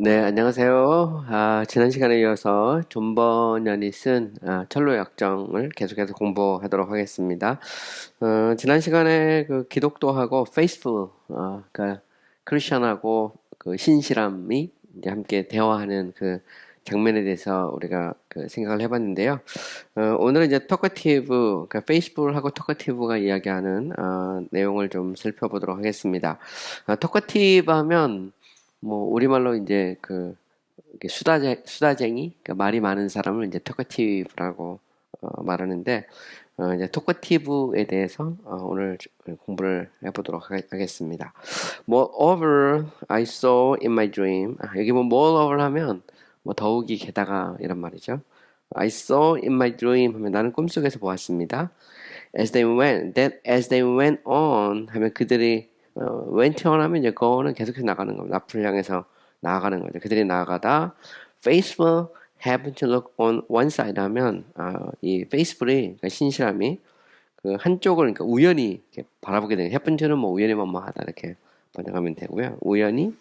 네, 안녕하세요. 지난 시간에 이어서 존 버년이 쓴 철로 역정을 계속해서 공부하도록 하겠습니다. 지난 시간에 그 기독도 하고 페이스풀, 그러니까 크리스천하고 그 신실함이 이제 함께 대화하는 그 장면에 대해서 우리가 그 생각을 해봤는데요. 오늘은 이제 토커티브, 그러니까 페이스풀하고 토커티브가 이야기하는 내용을 좀 살펴보도록 하겠습니다. 토커티브 하면 뭐 우리말로 이제 그 이렇게 수다쟁이, 그러니까 말이 많은 사람을 이제 토커티브라고 말하는데 이제 토커티브에 대해서 오늘 공부를 해보도록 하겠습니다. Moreover, I saw in my dream. 여기 뭐 moreover 하면 뭐 더욱이 게다가 이런 말이죠. I saw in my dream 하면 나는 꿈속에서 보았습니다. As they went on 하면 그들이 went on 하면 이제 go는 계속해서 나가는 겁니다. 앞을 향해서 나아가는 거죠. 그들이 나아가다 faithful happened to look on one side 하면 이 faithful이 그러니까 신실함이 그 한쪽을 그러니까 우연히 이렇게 바라보게 되는 happen to는 뭐 우연히 뭐뭐하다 이렇게 번역하면 되고요. 우연히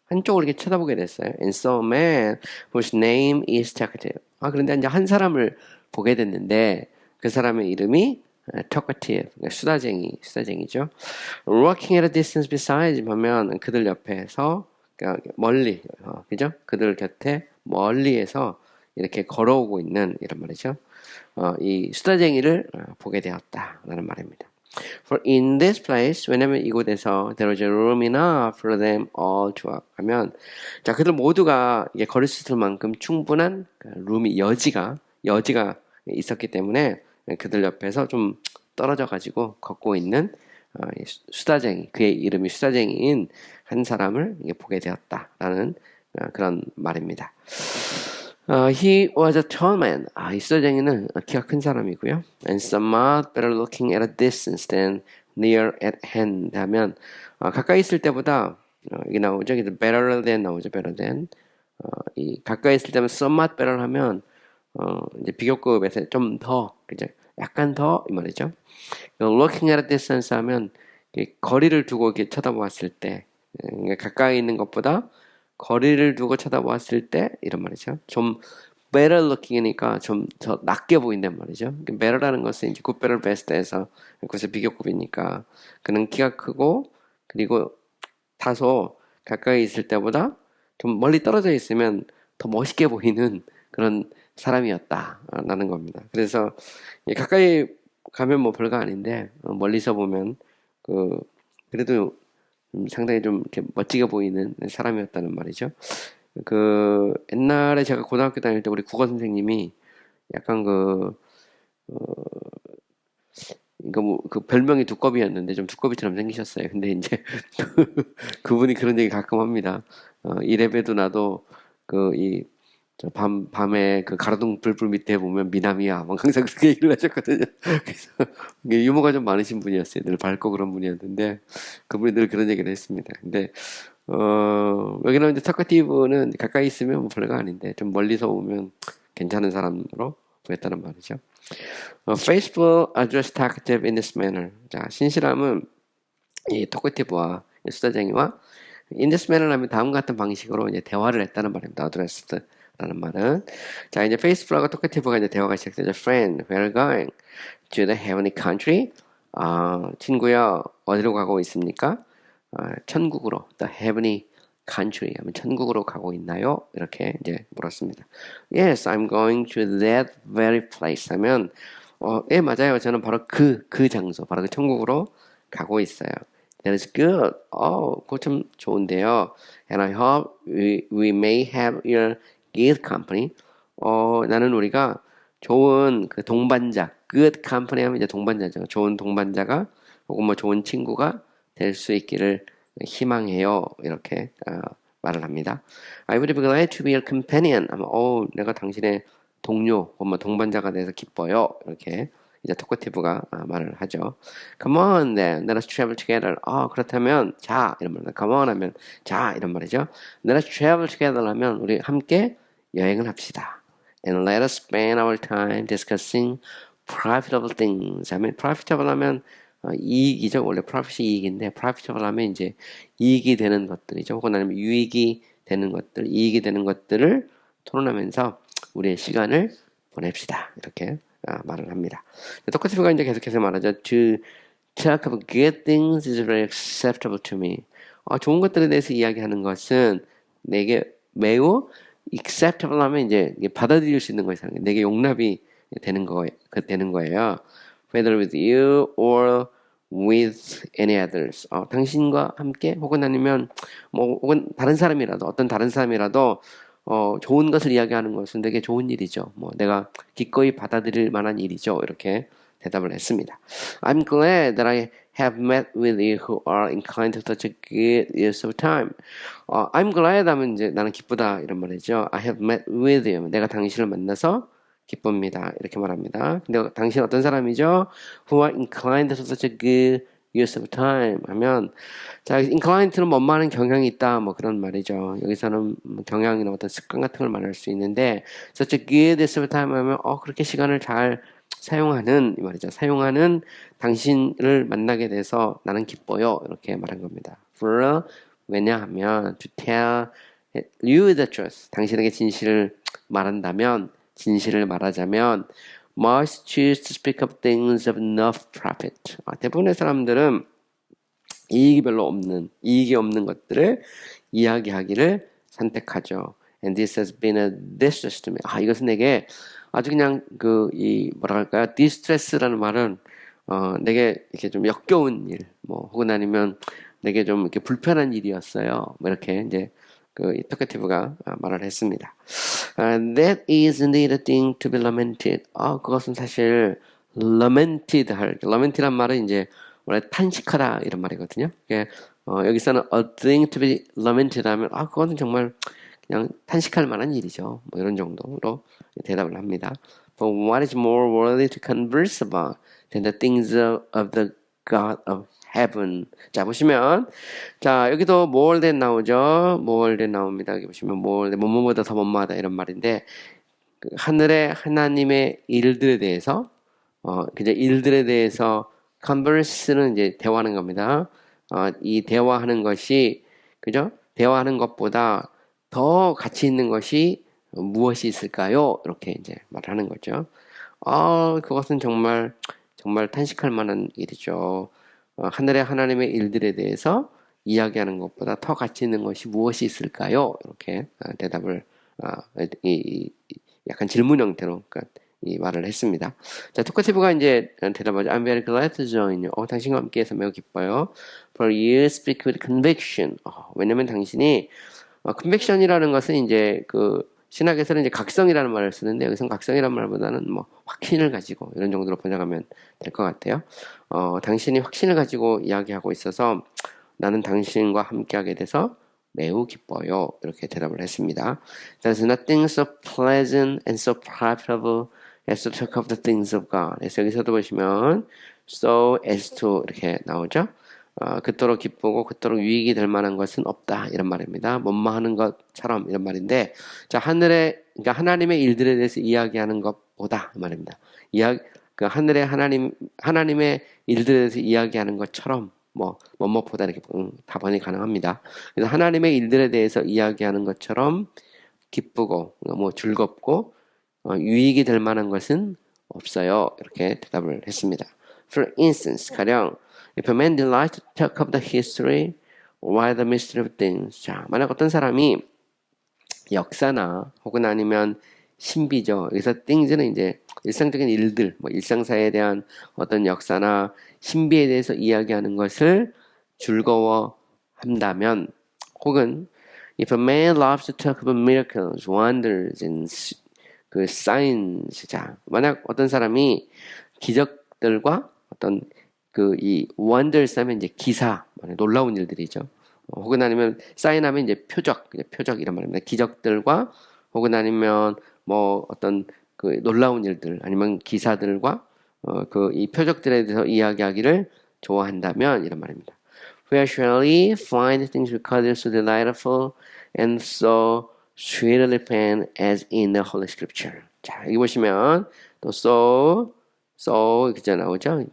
한쪽을 이렇게 쳐다보게 됐어요. And so a man whose name is talkative. 그런데 이제 한 사람을 보게 됐는데 그 사람의 이름이 talkative, 그러니까 수다쟁이죠. Walking at a distance beside him 하면 그들 옆에서 그러니까 멀리, 그죠? 그들 곁에 멀리에서 이렇게 걸어오고 있는 이런 말이죠. 이 수다쟁이를 보게 되었다라는 말입니다. For in this place, 왜냐면 이곳에서 there was room enough for them all to walk 하면 자 그들 모두가 이게 걸을 수 있을 만큼 충분한 룸이 여지가 있었기 때문에 그들 옆에서 좀 떨어져 가지고 걷고 있는 수다쟁이 그의 이름이 수다쟁이인 한 사람을 보게 되었다라는 그런 말입니다. He was a tall man. 이 수다쟁이는 키가 큰 사람이고요. And somewhat better looking at a distance than near at hand 하면 가까이 있을 때보다 이게 나오죠. better than 나오죠. better than. 이 가까이 있을 때면 somewhat better 하면 이제 비교급에서 좀 더, 그죠? 약간 더 이 말이죠. looking at a distance 하면 거리를 두고 이렇게 쳐다보았을 때, 가까이 있는 것보다 거리를 두고 쳐다보았을 때 이런 말이죠. 좀 better looking이니까 좀 더 낮게 보인단 말이죠. better라는 것은 이제 good, better, best에서 그것의 비교급이니까 그는 키가 크고 그리고 다소 가까이 있을 때보다 좀 멀리 떨어져 있으면 더 멋있게 보이는 그런 사람이었다라는 겁니다. 그래서 가까이 가면 뭐 별거 아닌데 멀리서 보면 그래도 상당히 좀 이렇게 멋지게 보이는 사람이었다는 말이죠. 옛날에 제가 고등학교 다닐 때 우리 국어 선생님이 약간 그 별명이 두꺼비였는데 좀 두꺼비처럼 생기셨어요. 근데 이제 그분이 그런 얘기 가끔 합니다. 이래봬도 나도 밤에 그 가로등 불불 밑에 보면 미남이야. 막 항상 그렇게 얘기를 하셨거든요. 그래서 유머가 좀 많으신 분이었어요. 늘 밝고 그런 분이었는데 그분이 늘 그런 얘기를 했습니다. 근데 여기는 이제 터커티브는 가까이 있으면 뭐 별거 아닌데 좀 멀리서 오면 괜찮은 사람으로 보였다는 말이죠. Faithful address talkative in this manner. 자, 신실함은 이 토커티브와 수다쟁이와 in this manner 하면 다음 같은 방식으로 이제 대화를 했다는 말입니다. addressed라는 말은. 자, 이제 faithful하고 토커티브가 이제 대화가 시작되죠. Friend, where are you going? To the heavenly country? 친구야, 어디로 가고 있습니까? 천국으로, the heavenly country 하면 천국으로 가고 있나요? 이렇게 이제 물었습니다. Yes, I'm going to that very place 하면 예, 맞아요. 저는 바로 그 장소, 바로 그 천국으로 가고 있어요. That is good. 그거 참 좋은데요. And I hope we may have your good company. 나는 우리가 좋은 그 동반자, good company 하면 이제 동반자죠. 좋은 동반자가 혹은 뭐 좋은 친구가 될 수 있기를 희망해요. 이렇게 말을 합니다. I would be glad to be your companion. 내가 당신의 동료, 뭐 동반자가 돼서 기뻐요. 이렇게 이제 토커티브가 말을 하죠. Come on then, let us travel together. 그렇다면 자 이런 말입니다. Come on 하면 자 이런 말이죠. Let us travel together 하면 우리 함께 여행을 합시다. And let us spend our time discussing profitable things. 하면 profitable 하면 이익이죠. 원래 profit이 이익인데 profitable 하면 이제 이익이 되는 것들이죠. 혹은 아니면 유익이 되는 것들, 이익이 되는 것들을 토론하면서 우리의 시간을 보냅시다. 이렇게 말을 합니다. 토크티브가 이제 계속해서 말하죠. To talk about good things is very acceptable to me. 좋은 것들에 대해서 이야기하는 것은 내게 매우 acceptable 하면 이제 받아들일 수 있는 것이라는 게 내게 용납이 되는 거예요. Whether with you or with any others. 당신과 함께 혹은 아니면 혹은 다른 사람이라도 어떤 다른 사람이라도 좋은 것을 이야기하는 것은 되게 좋은 일이죠. 내가 기꺼이 받아들일 만한 일이죠. 이렇게 대답을 했습니다. I'm glad that I have met with you who are inclined to such a good use of time. I'm glad 하면 이제 나는 기쁘다 이런 말이죠. I have met with you. 내가 당신을 만나서 기쁩니다. 이렇게 말합니다. 근데 당신 어떤 사람이죠? Who are inclined to such a good use of time 하면 자, inclined는 원만한 경향이 있다 뭐 그런 말이죠. 여기서는 경향이나 어떤 습관 같은 걸 말할 수 있는데 such a good use of time 하면 그렇게 시간을 잘 사용하는 이 말이죠. 사용하는 당신을 만나게 돼서 나는 기뻐요. 이렇게 말한 겁니다. For 왜냐하면 to tell you the truth. 당신에게 진실을 말하자면 must choose to speak of things of enough profit. 대부분의 사람들은 이익이 없는 것들을 이야기하기를 선택하죠. And this has been a distress to me. 이것은 내게 아주 그냥 뭐랄까요? distress라는 말은 내게 이렇게 좀 역겨운 일, 혹은 아니면 내게 좀 이렇게 불편한 일이었어요. 이렇게 이제 이 토커티브가 말을 했습니다. That is indeed a thing to be lamented. 그것은 사실 lamented란 말은 이제 원래 탄식하다 이런 말이거든요. 여기서는 a thing to be lamented 하면 그것은 정말 그냥 탄식할 만한 일이죠. 이런 정도로 대답을 합니다. But what is more worthy to converse about than the things of the God of heaven. 자, 보시면, 자, 여기도 more than 나오죠. more than 나옵니다. 여기 보시면 more than, 뭐뭐보다 더 뭐뭐하다 이런 말인데, 하늘의 하나님의 일들에 대해서, 그저 일들에 대해서 converse는 이제 대화하는 겁니다. 이 대화하는 것이, 그죠? 대화하는 것보다 더 가치 있는 것이 무엇이 있을까요? 이렇게 이제 말하는 거죠. 그것은 정말 탄식할 만한 일이죠. 하늘의 하나님의 일들에 대해서 이야기하는 것보다 더 가치 있는 것이 무엇이 있을까요? 이렇게 대답을 약간 질문 형태로 이 말을 했습니다. 자, 토커티브가 이제 대답하죠. I'm very glad to join you. 당신과 함께해서 매우 기뻐요. For you speak with conviction. 왜냐면 당신이 conviction이라는 것은 이제 신학에서는 이제 각성이라는 말을 쓰는데 여기서는 각성이라는 말보다는 확신을 가지고 이런 정도로 번역하면 될 것 같아요. 당신이 확신을 가지고 이야기하고 있어서 나는 당신과 함께하게 돼서 매우 기뻐요. 이렇게 대답을 했습니다. There's nothing so pleasant and so profitable as to talk of the things of God. 그래서 여기서도 보시면 so as to 이렇게 나오죠. 그토록 기쁘고 그토록 유익이 될 만한 것은 없다 이런 말입니다. 뭐뭐하는 것처럼 이런 말인데 자 그러니까 하나님의 일들에 대해서 이야기하는 것보다 이 말입니다. 하늘의 하나님의 일들에 대해서 이야기하는 것처럼 뭐뭐보다 이렇게 다 번역이 가능합니다. 그래서 하나님의 일들에 대해서 이야기하는 것처럼 기쁘고 즐겁고 유익이 될 만한 것은 없어요. 이렇게 대답을 했습니다. For instance, 가령 If a man delights to talk of the history or the mystery of things. 자, 만약 어떤 사람이 역사나 혹은 아니면 신비죠. 여기서 things는 이제 일상적인 일들, 일상사에 대한 어떤 역사나 신비에 대해서 이야기하는 것을 즐거워한다면, 혹은 if a man loves to talk about miracles, wonders, and signs. 자, 만약 어떤 사람이 기적들과 어떤 이 wonders 하면 이제 기사, 놀라운 일들이죠. 혹은 아니면 sign 하면 이제 표적 이런 말입니다. 기적들과 혹은 아니면 어떤 놀라운 일들 아니면 기사들과 이 표적들에 대해서 이야기하기를 좋아한다면 이런 말입니다. We surely find things recorded so delightful and so sweetly penned as in the Holy Scripture. 자, 여기 보시면 또 so 이렇게 나오죠.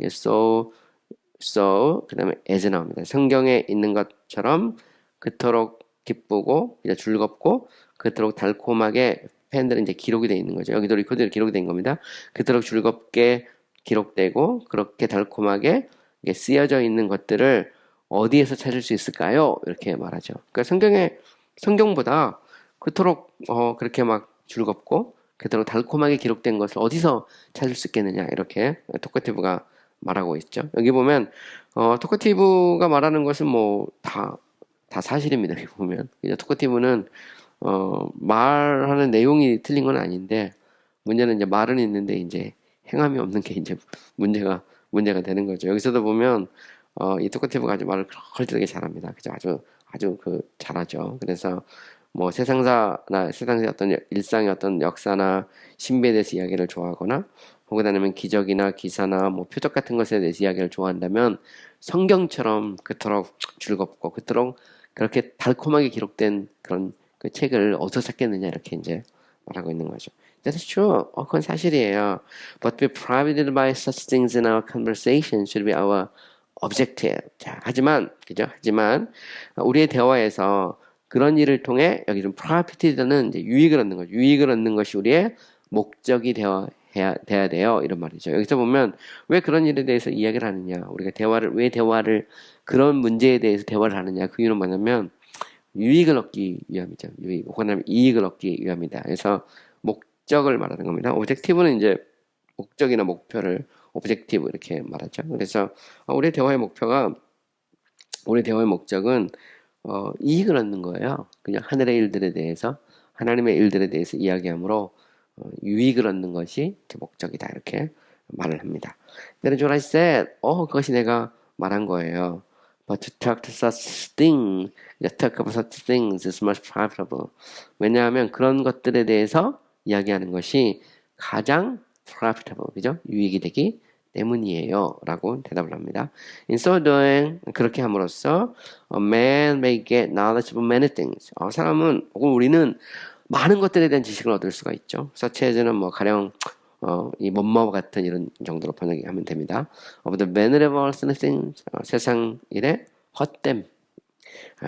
so 그 다음에 as 나옵니다. 성경에 있는 것처럼 그토록 기쁘고 이제 즐겁고 그토록 달콤하게 팬들은 이제 기록이 되어 있는 거죠. 여기도 리코드로 기록이 된 겁니다. 그토록 즐겁게 기록되고 그렇게 달콤하게 이게 쓰여져 있는 것들을 어디에서 찾을 수 있을까요? 이렇게 말하죠. 그러니까 성경보다 그토록 그렇게 막 즐겁고 그토록 달콤하게 기록된 것을 어디서 찾을 수 있겠느냐 이렇게 토커티브가 말하고 있죠. 여기 보면 토커티브가 말하는 것은 뭐 다 사실입니다. 여기 보면 이제 토커티브는 말하는 내용이 틀린 건 아닌데 문제는 이제 말은 있는데 이제 행함이 없는 게 이제 문제가 되는 거죠. 여기서도 보면 이 토커티브가 아주 말을 컬트하게 잘합니다. 그죠? 아주 잘하죠. 그래서 뭐 세상의 어떤 일상의 어떤 역사나 신비에 대해서 이야기를 좋아하거나 혹은 아니면 기적이나 기사나 뭐 표적 같은 것에 대해서 이야기를 좋아한다면 성경처럼 그토록 즐겁고 그토록 그렇게 달콤하게 기록된 그런 그 책을 어디서 찾겠느냐 이렇게 이제 말하고 있는 거죠. That's true. 그건 사실이에요. But be provided by such things in our conversation should be our objective. 자, 하지만 우리의 대화에서 그런 일을 통해 여기 좀 profit는 이제 유익을 얻는 거죠. 유익을 얻는 것이 우리의 목적이 돼야 돼요. 이런 말이죠. 여기서 보면 왜 그런 일에 대해서 이야기를 하느냐. 우리가 왜 대화를 그런 문제에 대해서 대화를 하느냐. 그 이유는 뭐냐면 유익을 얻기 위함이죠. 혹은 이익을 얻기 위함이다. 그래서 목적을 말하는 겁니다. 오브젝티브는 이제 목적이나 목표를 오브젝티브 이렇게 말하죠. 그래서 우리의 대화의 목적은 이익을 얻는 거예요. 그냥 하늘의 일들에 대해서 하나님의 일들에 대해서 이야기하므로 유익을 얻는 것이 제 목적이다 이렇게 말을 합니다. That is what I said. 그것이 내가 말한 거예요. But to talk to such things, talk about such things is much profitable. 왜냐하면 그런 것들에 대해서 이야기하는 것이 가장 profitable, 그죠? 유익이 되기 때문이에요. 라고 대답을 합니다. In so doing, 그렇게 함으로써 a man may get knowledge of many things. 사람은, 혹은 우리는 많은 것들에 대한 지식을 얻을 수가 있죠. such as는 뭐 가령 이 뭐뭐 같은 이런 정도로 번역하면 됩니다. Of the venerable things, 세상 일의 헛됨,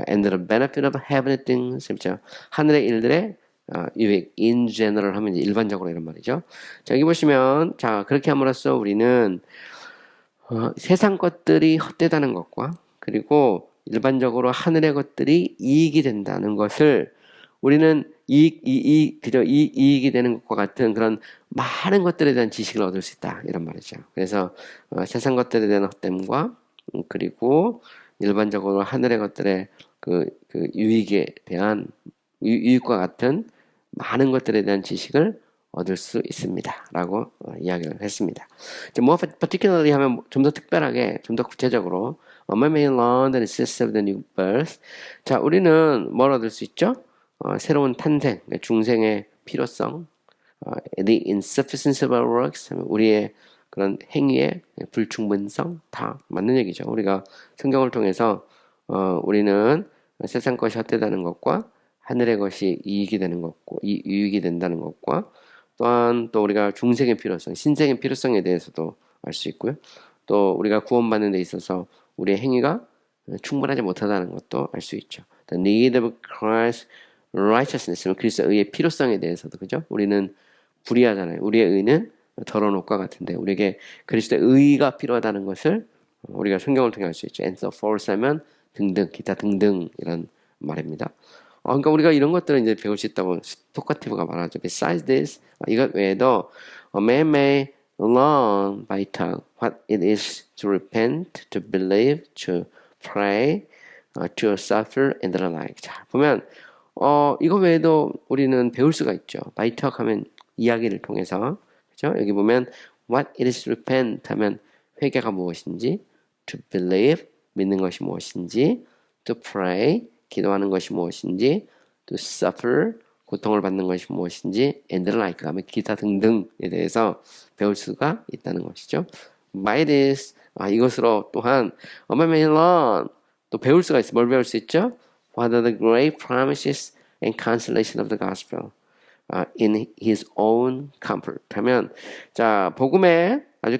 and the benefit of heavenly things, 그렇죠? 하늘의 일들의 유익, in general 하면 이제 일반적으로 이런 말이죠. 자, 여기 보시면, 자, 그렇게 함으로써 우리는 세상 것들이 헛되다는 것과 그리고 일반적으로 하늘의 것들이 이익이 된다는 것을 우리는 이익이 되는 것과 같은 그런 많은 것들에 대한 지식을 얻을 수 있다. 이런 말이죠. 그래서 세상 것들에 대한 헛됨과 그리고 일반적으로 하늘의 것들의 그 유익에 대한 유익과 같은 많은 것들에 대한 지식을 얻을 수 있습니다. 라고 이야기를 했습니다. more particularly 하면 좀 더 특별하게, 좀 더 구체적으로 man may learn the necessity of the new birth. 자, 우리는 뭘 얻을 수 있죠? 새로운 탄생, 중생의 필요성, the insufficiency of our works, 우리의 그런 행위의 불충분성, 다 맞는 얘기죠. 우리가 성경을 통해서 우리는 세상 것이 헛되다는 것과 하늘의 것이 이익이 되는 것과 유익이 된다는 것과 또한 또 우리가 중생의 필요성, 신생의 필요성에 대해서도 알 수 있고요. 또 우리가 구원받는 데 있어서 우리의 행위가 충분하지 못하다는 것도 알 수 있죠. The need of Christ righteousness, 그리스도의 의의 필요성에 대해서도 그죠? 우리는 불의하잖아요. 우리의 의는 더러운 옷과 같은데 우리에게 그리스도의 의가 필요하다는 것을 우리가 성경을 통해 알 수 있죠. And so false 하면 등등, 기타 등등 이런 말입니다. 그러니까 우리가 이런 것들을 이제 배울 수 있다고 토커티브가 말하죠. Besides this, 이것 외에도 a man may learn by talk what it is to repent, to believe, to pray, to suffer and the like. 자, 보면 이거 외에도 우리는 배울 수가 있죠. by talk 하면 이야기를 통해서 그죠? 여기 보면 what it is to repent 하면 회개가 무엇인지, to believe 믿는 것이 무엇인지, to pray 기도하는 것이 무엇인지, to suffer 고통을 받는 것이 무엇인지, and the like 하면 기타 등등에 대해서 배울 수가 있다는 것이죠. By this 이것으로 또한 a man may learn 또 배울 수가 있어. 뭘 배울 수 있죠? What are the great promises and consolation of the gospel in his own comfort 하면 자 복음의 아주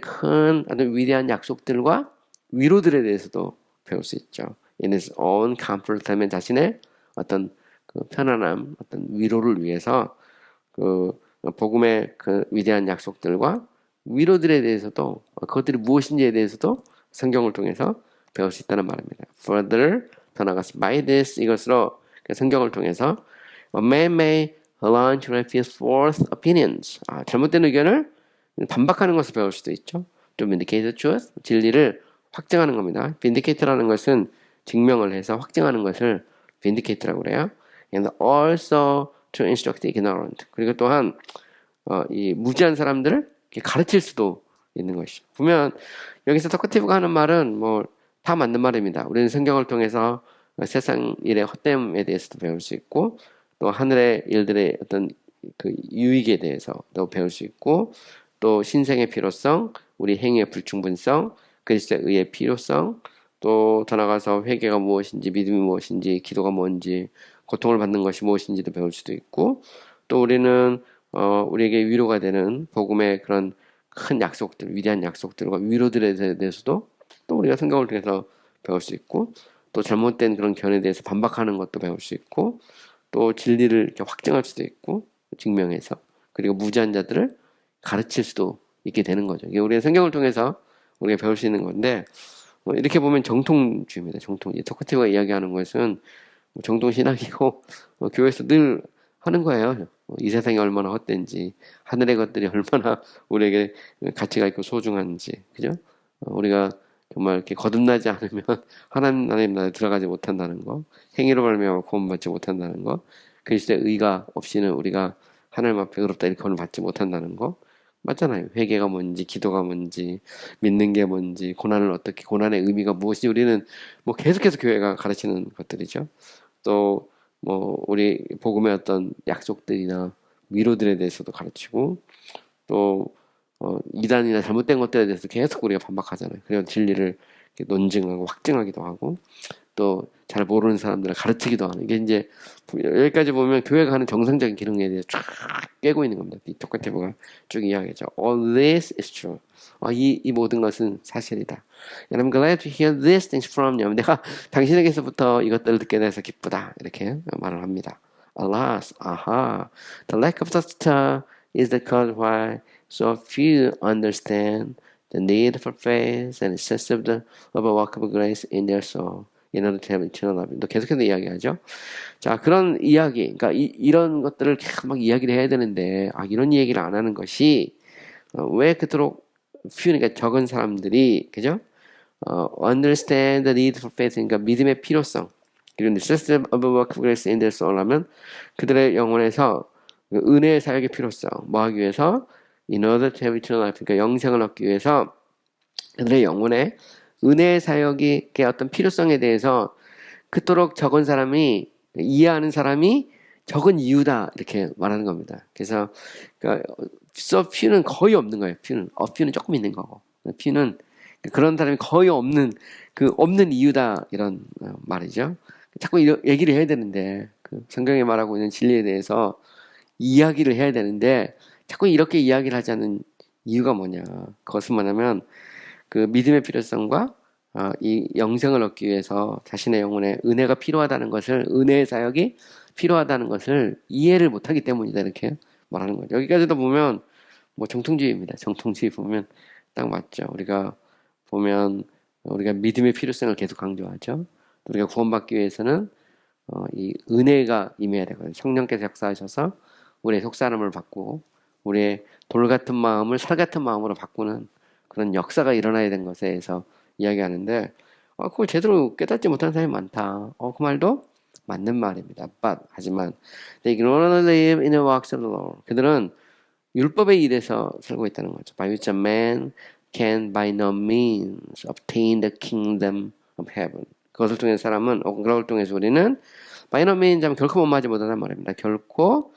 위대한 약속들과 위로들에 대해서도 배울 수 있죠. In his own comfort 하면 자신의 어떤 그 편안함, 어떤 위로를 위해서 그 복음의 그 위대한 약속들과 위로들에 대해서도 그것들이 무엇인지에 대해서도 성경을 통해서 배울 수 있다는 말입니다. Further, 더 나아가서 by this 이것으로 성경을 통해서 a man may learn to refuse false opinions. 잘못된 의견을 반박하는 것을 배울 수도 있죠. To vindicate the truth, 진리를 확증하는 겁니다. vindicate라는 것은 증명을 해서 확증하는 것을 vindicate라고 그래요. And also to instruct the ignorant. 그리고 또한 이 무지한 사람들을 가르칠 수도 있는 것이죠. 보면 여기서 토커티브가 하는 말은 뭐 다 맞는 말입니다. 우리는 성경을 통해서 세상 일의 헛됨에 대해서도 배울 수 있고 또 하늘의 일들의 어떤 그 유익에 대해서도 배울 수 있고 또 신생의 필요성, 우리 행위의 불충분성, 그리스도의 의의 필요성, 또 더 나아가서 회개가 무엇인지, 믿음이 무엇인지, 기도가 뭔지, 고통을 받는 것이 무엇인지도 배울 수도 있고 또 우리는 우리에게 위로가 되는 복음의 그런 큰 약속들, 위대한 약속들과 위로들에 대해서도 또 우리가 성경을 통해서 배울 수 있고 또 잘못된 그런 견해에 대해서 반박하는 것도 배울 수 있고 또 진리를 이렇게 확증할 수도 있고 증명해서 그리고 무지한 자들을 가르칠 수도 있게 되는 거죠. 이게 우리가 성경을 통해서 우리가 배울 수 있는 건데 이렇게 보면 정통주의입니다. 정통. 토커티브가 이야기하는 것은 정통신학이고 교회에서 늘 하는 거예요. 이 세상이 얼마나 헛된지 하늘의 것들이 얼마나 우리에게 가치가 있고 소중한지 그죠? 우리가 정말 이렇게 거듭나지 않으면 하나님 나라에 들어가지 못한다는 거, 행위로 말미암아 구원받지 못한다는 거, 그리스도의 의가 없이는 우리가 하나님 앞에 의롭다 이렇게 구원을 받지 못한다는 거 맞잖아요. 회개가 뭔지, 기도가 뭔지, 믿는 게 뭔지, 고난을 어떻게, 고난의 의미가 무엇인지 우리는 뭐 계속해서 교회가 가르치는 것들이죠. 또 뭐 우리 복음의 어떤 약속들이나 위로들에 대해서도 가르치고 또 이단이나 잘못된 것들에 대해서 계속 우리가 반박하잖아요. 그래서 진리를 논증하고 확증하기도 하고 또 잘 모르는 사람들을 가르치기도 하는 이게 이제 여기까지 보면 교회가 하는 정상적인 기능에 대해서 쫙 깨고 있는 겁니다. 이 토커티브가 쭉 이야기하죠. All this is true. 이 모든 것은 사실이다. And I'm glad to hear these things from you. 내가 당신에게서부터 이것들을 듣게 돼서 기쁘다. 이렇게 말을 합니다. Alas, the lack of such is the cause why so few understand the need for faith and excessive of a work of grace in their soul. in order to have eternal life. 또 계속해서 이야기하죠. 자, 그런 이야기, 그러니까 이런 것들을 계속 막 이야기를 해야 되는데, 이런 얘기를 안 하는 것이 왜 그토록 few, 그러니까 적은 사람들이, 그죠? understand the need for faith, 그러니까 믿음의 필요성. 그리고 excessive of a work of grace in their soul 하면 그들의 영혼에서 은혜의 사역의 필요성, 뭐 하기 위해서 in order to have eternal life, 그러니까 영생을 얻기 위해서 그들의 영혼에 은혜의 사역의 어떤 필요성에 대해서 그토록 적은 사람이 이해하는 사람이 적은 이유다 이렇게 말하는 겁니다. 그래서 그러니까 so few는 거의 없는 거예요. few는 조금 있는 거고 few는 그런 사람이 거의 없는 없는 이유다 이런 말이죠. 자꾸 얘기를 해야 되는데 성경에 말하고 있는 진리에 대해서 이야기를 해야 되는데 자꾸 이렇게 이야기를 하지 않는 이유가 뭐냐? 그것은 뭐냐면 그 믿음의 필요성과 이 영생을 얻기 위해서 자신의 영혼에 은혜가 필요하다는 것을 은혜의 사역이 필요하다는 것을 이해를 못하기 때문이다 이렇게 말하는 거죠. 여기까지도 보면 뭐 정통주의입니다. 정통주의 보면 딱 맞죠. 우리가 보면 우리가 믿음의 필요성을 계속 강조하죠. 우리가 구원받기 위해서는 이 은혜가 임해야 되거든요. 성령께서 역사하셔서 우리의 속사람을 바꾸고 우리의 돌 같은 마음을 살 같은 마음으로 바꾸는 그런 역사가 일어나야 된 것에 대해서 이야기하는데 그걸 제대로 깨닫지 못하는 사람이 많다. 그 말도 맞는 말입니다. 하지만 they ignorantly live in the works of the law. 그들은 율법의 일에서 살고 있다는 거죠. By which a man can by no means obtain the kingdom of heaven. 그것을 통해서 사람은 그걸 통해서 우리는 by no means 하면 결코 못마지 못하단 말입니다. 결코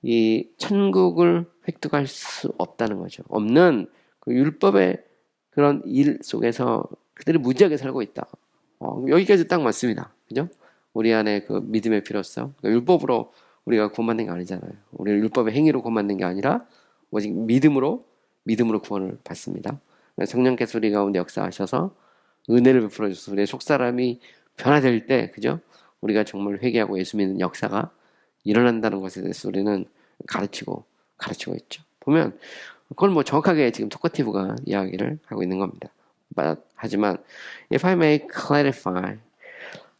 이 천국을 획득할 수 없다는 거죠. 없는 그 율법의 그런 일 속에서 그들이 무지하게 살고 있다. 여기까지 딱 맞습니다. 그죠? 우리 안에 그 믿음의 필요성. 그러니까 율법으로 우리가 구원받는 게 아니잖아요. 우리는 율법의 행위로 구원받는 게 아니라 오직 믿음으로 구원을 받습니다. 성령께서 우리 가운데 역사하셔서 은혜를 베풀어 주셔서 우리의 속사람이 변화될 때, 그죠? 우리가 정말 회개하고 예수 믿는 역사가 일어난다는 것에 대해서 우리는 가르치고 있죠. 보면 그걸 뭐 정확하게 지금 토커티브가 이야기를 하고 있는 겁니다. 하지만 if I may clarify,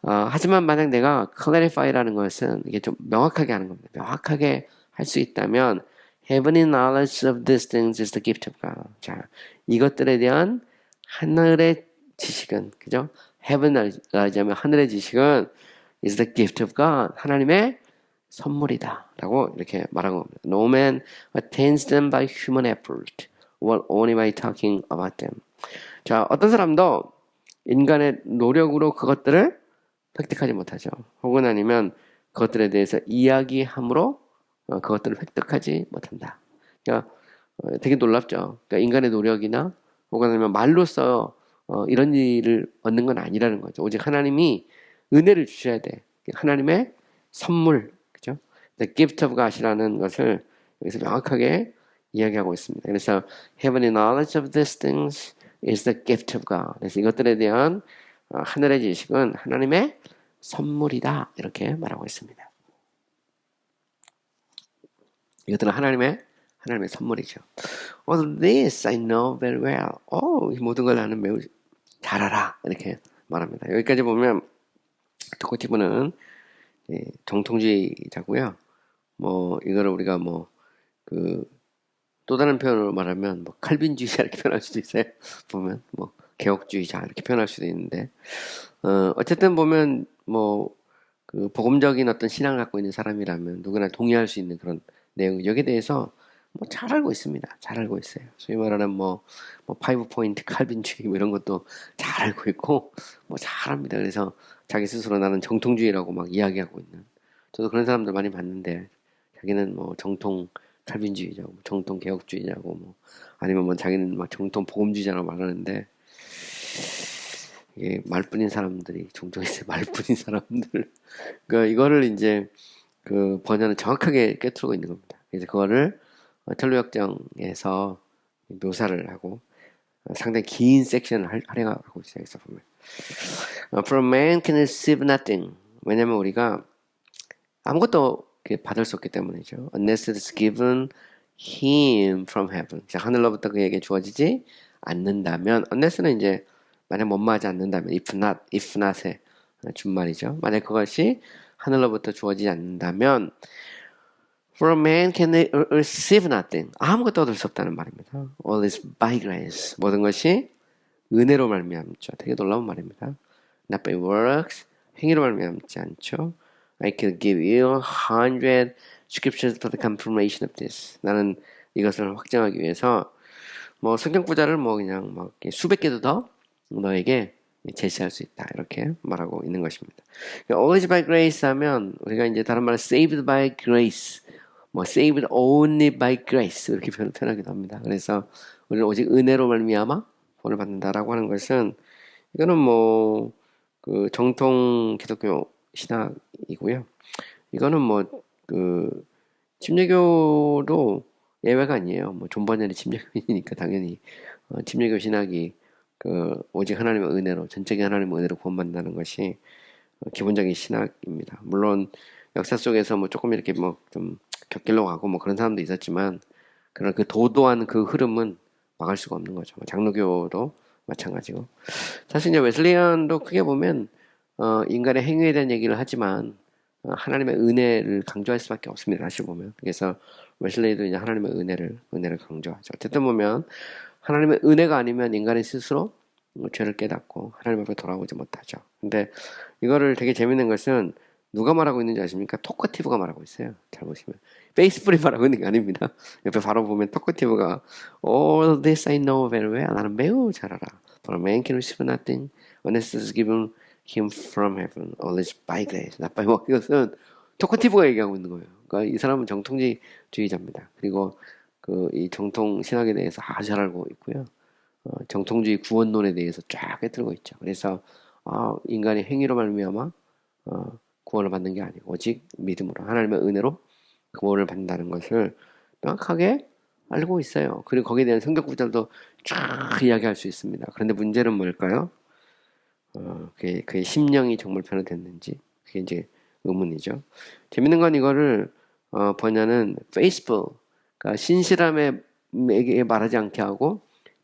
하지만 만약 내가 clarify라는 것은 이게 좀 명확하게 하는 겁니다. 명확하게 할 수 있다면 heavenly knowledge of these things is the gift of God. 자, 이것들에 대한 하늘의 지식은, 그죠? heaven이라고 하면 하늘의 지식은 is the gift of God. 하나님의 선물이다. 라고 이렇게 말한 겁니다. No man attains them by human effort, or only by talking about them. 자, 어떤 사람도 인간의 노력으로 그것들을 획득하지 못하죠. 혹은 아니면 그것들에 대해서 이야기함으로 그것들을 획득하지 못한다. 그러니까 되게 놀랍죠. 그러니까 인간의 노력이나 혹은 아니면 말로써 이런 일을 얻는 건 아니라는 거죠. 오직 하나님이 은혜를 주셔야 돼. 하나님의 선물, 그죠? The gift of God이라는 것을 여기서 명확하게 이야기하고 있습니다. 그래서 heavenly knowledge of these things is the gift of God. 그래서 이것들에 대한 하늘의 지식은 하나님의 선물이다. 이렇게 말하고 있습니다. 이것들은 하나님의 선물이죠. All this I know very well. 이 모든 걸 나는 매우 잘 알아. 이렇게 말합니다. 여기까지 보면 토커티브는 정통주의자고요. 뭐 이거를 우리가 또 다른 표현으로 말하면 칼빈주의자 이렇게 표현할 수도 있어요. 보면 개혁주의자 이렇게 표현할 수도 있는데 어쨌든 보면 그 복음적인 어떤 신앙을 갖고 있는 사람이라면 누구나 동의할 수 있는 그런 내용, 여기에 대해서 잘 알고 있습니다. 잘 알고 있어요. 소위 말하는 5포인트 칼빈주의 이런 것도 잘 알고 있고 잘 합니다. 그래서 자기 스스로 나는 정통주의라고 막 이야기하고 있는, 저도 그런 사람들 많이 봤는데 자기는 정통 칼빈주의자고 정통 개혁주의자고 아니면 자기는 막 정통 복음주의자라고 말하는데, 이게 말뿐인 사람들이 종종 있어요. 말뿐인 사람들. 그러니까 이거를 이제 그 번연은 정확하게 꿰뚫고 있는 겁니다. 그래서 그거를 철로역정에서 묘사를 하고 상당히 긴 섹션을 할애하고 있어요. 그래서 보면 From man can receive nothing. 왜냐면 우리가 아무것도 받을 수 없기 때문이죠. Unless it is given him from heaven. 하늘로부터 그에게 주어지지 않는다면, unless는 이제 만약 못마하지 않는다면, if not의 준말이죠. 만약 그것이 하늘로부터 주어지지 않는다면, for a man can receive nothing. 아무것도 얻을 수 없다는 말입니다. All is by grace. 모든 것이 은혜로 말미암죠. 되게 놀라운 말입니다. Not by works. 행위로 말미암지 않죠. I could give you 100 scriptures for the confirmation of this. 나는 이것을 확정하기 위해서 성경 구절을 그냥 수백 개도 더 너에게 제시할 수 있다. 이렇게 말하고 있는 것입니다. Always by grace 하면 우리가 이제 다른 말로 saved by grace, saved only by grace 이렇게 표현하기도 합니다. 그래서 우리는 오직 은혜로 말미암아 구원을 받는다라고 하는 것은, 이거는 그 정통 기독교 신학이고요. 이거는 침례교도 예외가 아니에요. 존 버년이 침례교이니까 당연히 침례교 신학이 오직 하나님의 은혜로, 전적인 하나님의 은혜로 구원받는다는 것이 기본적인 신학입니다. 물론 역사 속에서 조금 이렇게 좀 곁길로 가고 그런 사람도 있었지만, 그런 그 도도한 그 흐름은 막을 수가 없는 거죠. 장로교도 마찬가지고. 사실 이제 웨슬리안도 크게 보면 인간의 행위에 대한 얘기를 하지만 하나님의 은혜를 강조할 수밖에 없습니다. 사실 보면. 그래서 웨슬레이도 이제 하나님의 은혜를 강조하죠. 어쨌든 보면 하나님의 은혜가 아니면 인간이 스스로 죄를 깨닫고 하나님 앞에 돌아오지 못하죠. 근데 이거를 되게 재밌는 것은 누가 말하고 있는지 아십니까? 토커티브가 말하고 있어요. 잘 보시면. 페이스북이 말하고 있는 게 아닙니다. 옆에 바로 보면 토커티브가 All this I know very well. 나는 매우 잘 알아. For a man can receive nothing unless it is given him from heaven. All is by grace. not by works. 이것은 토커티브가 얘기하고 있는 거예요. 그러니까 이 사람은 정통주의자입니다. 그리고 이 정통 신학에 대해서 아주 잘 알고 있고요. 정통주의 구원론에 대해서 쫙 꿰뚫고 있죠. 그래서 인간의 행위로 말미암아 구원을 받는 게 아니고 오직 믿음으로, 하나님의 은혜로 구원을 받는다는 것을 명확하게 알고 있어요. 그리고 거기에 대한 성경 구절도 쫙 이야기할 수 있습니다. 그런데 문제는 뭘까요? 그의 심령이 정말 변화됐는지, 그게 이제 의문이죠. 재밌는 건 이거를 번역은 페이스풀, 그러니까 신실함에게 말하지 않게 하고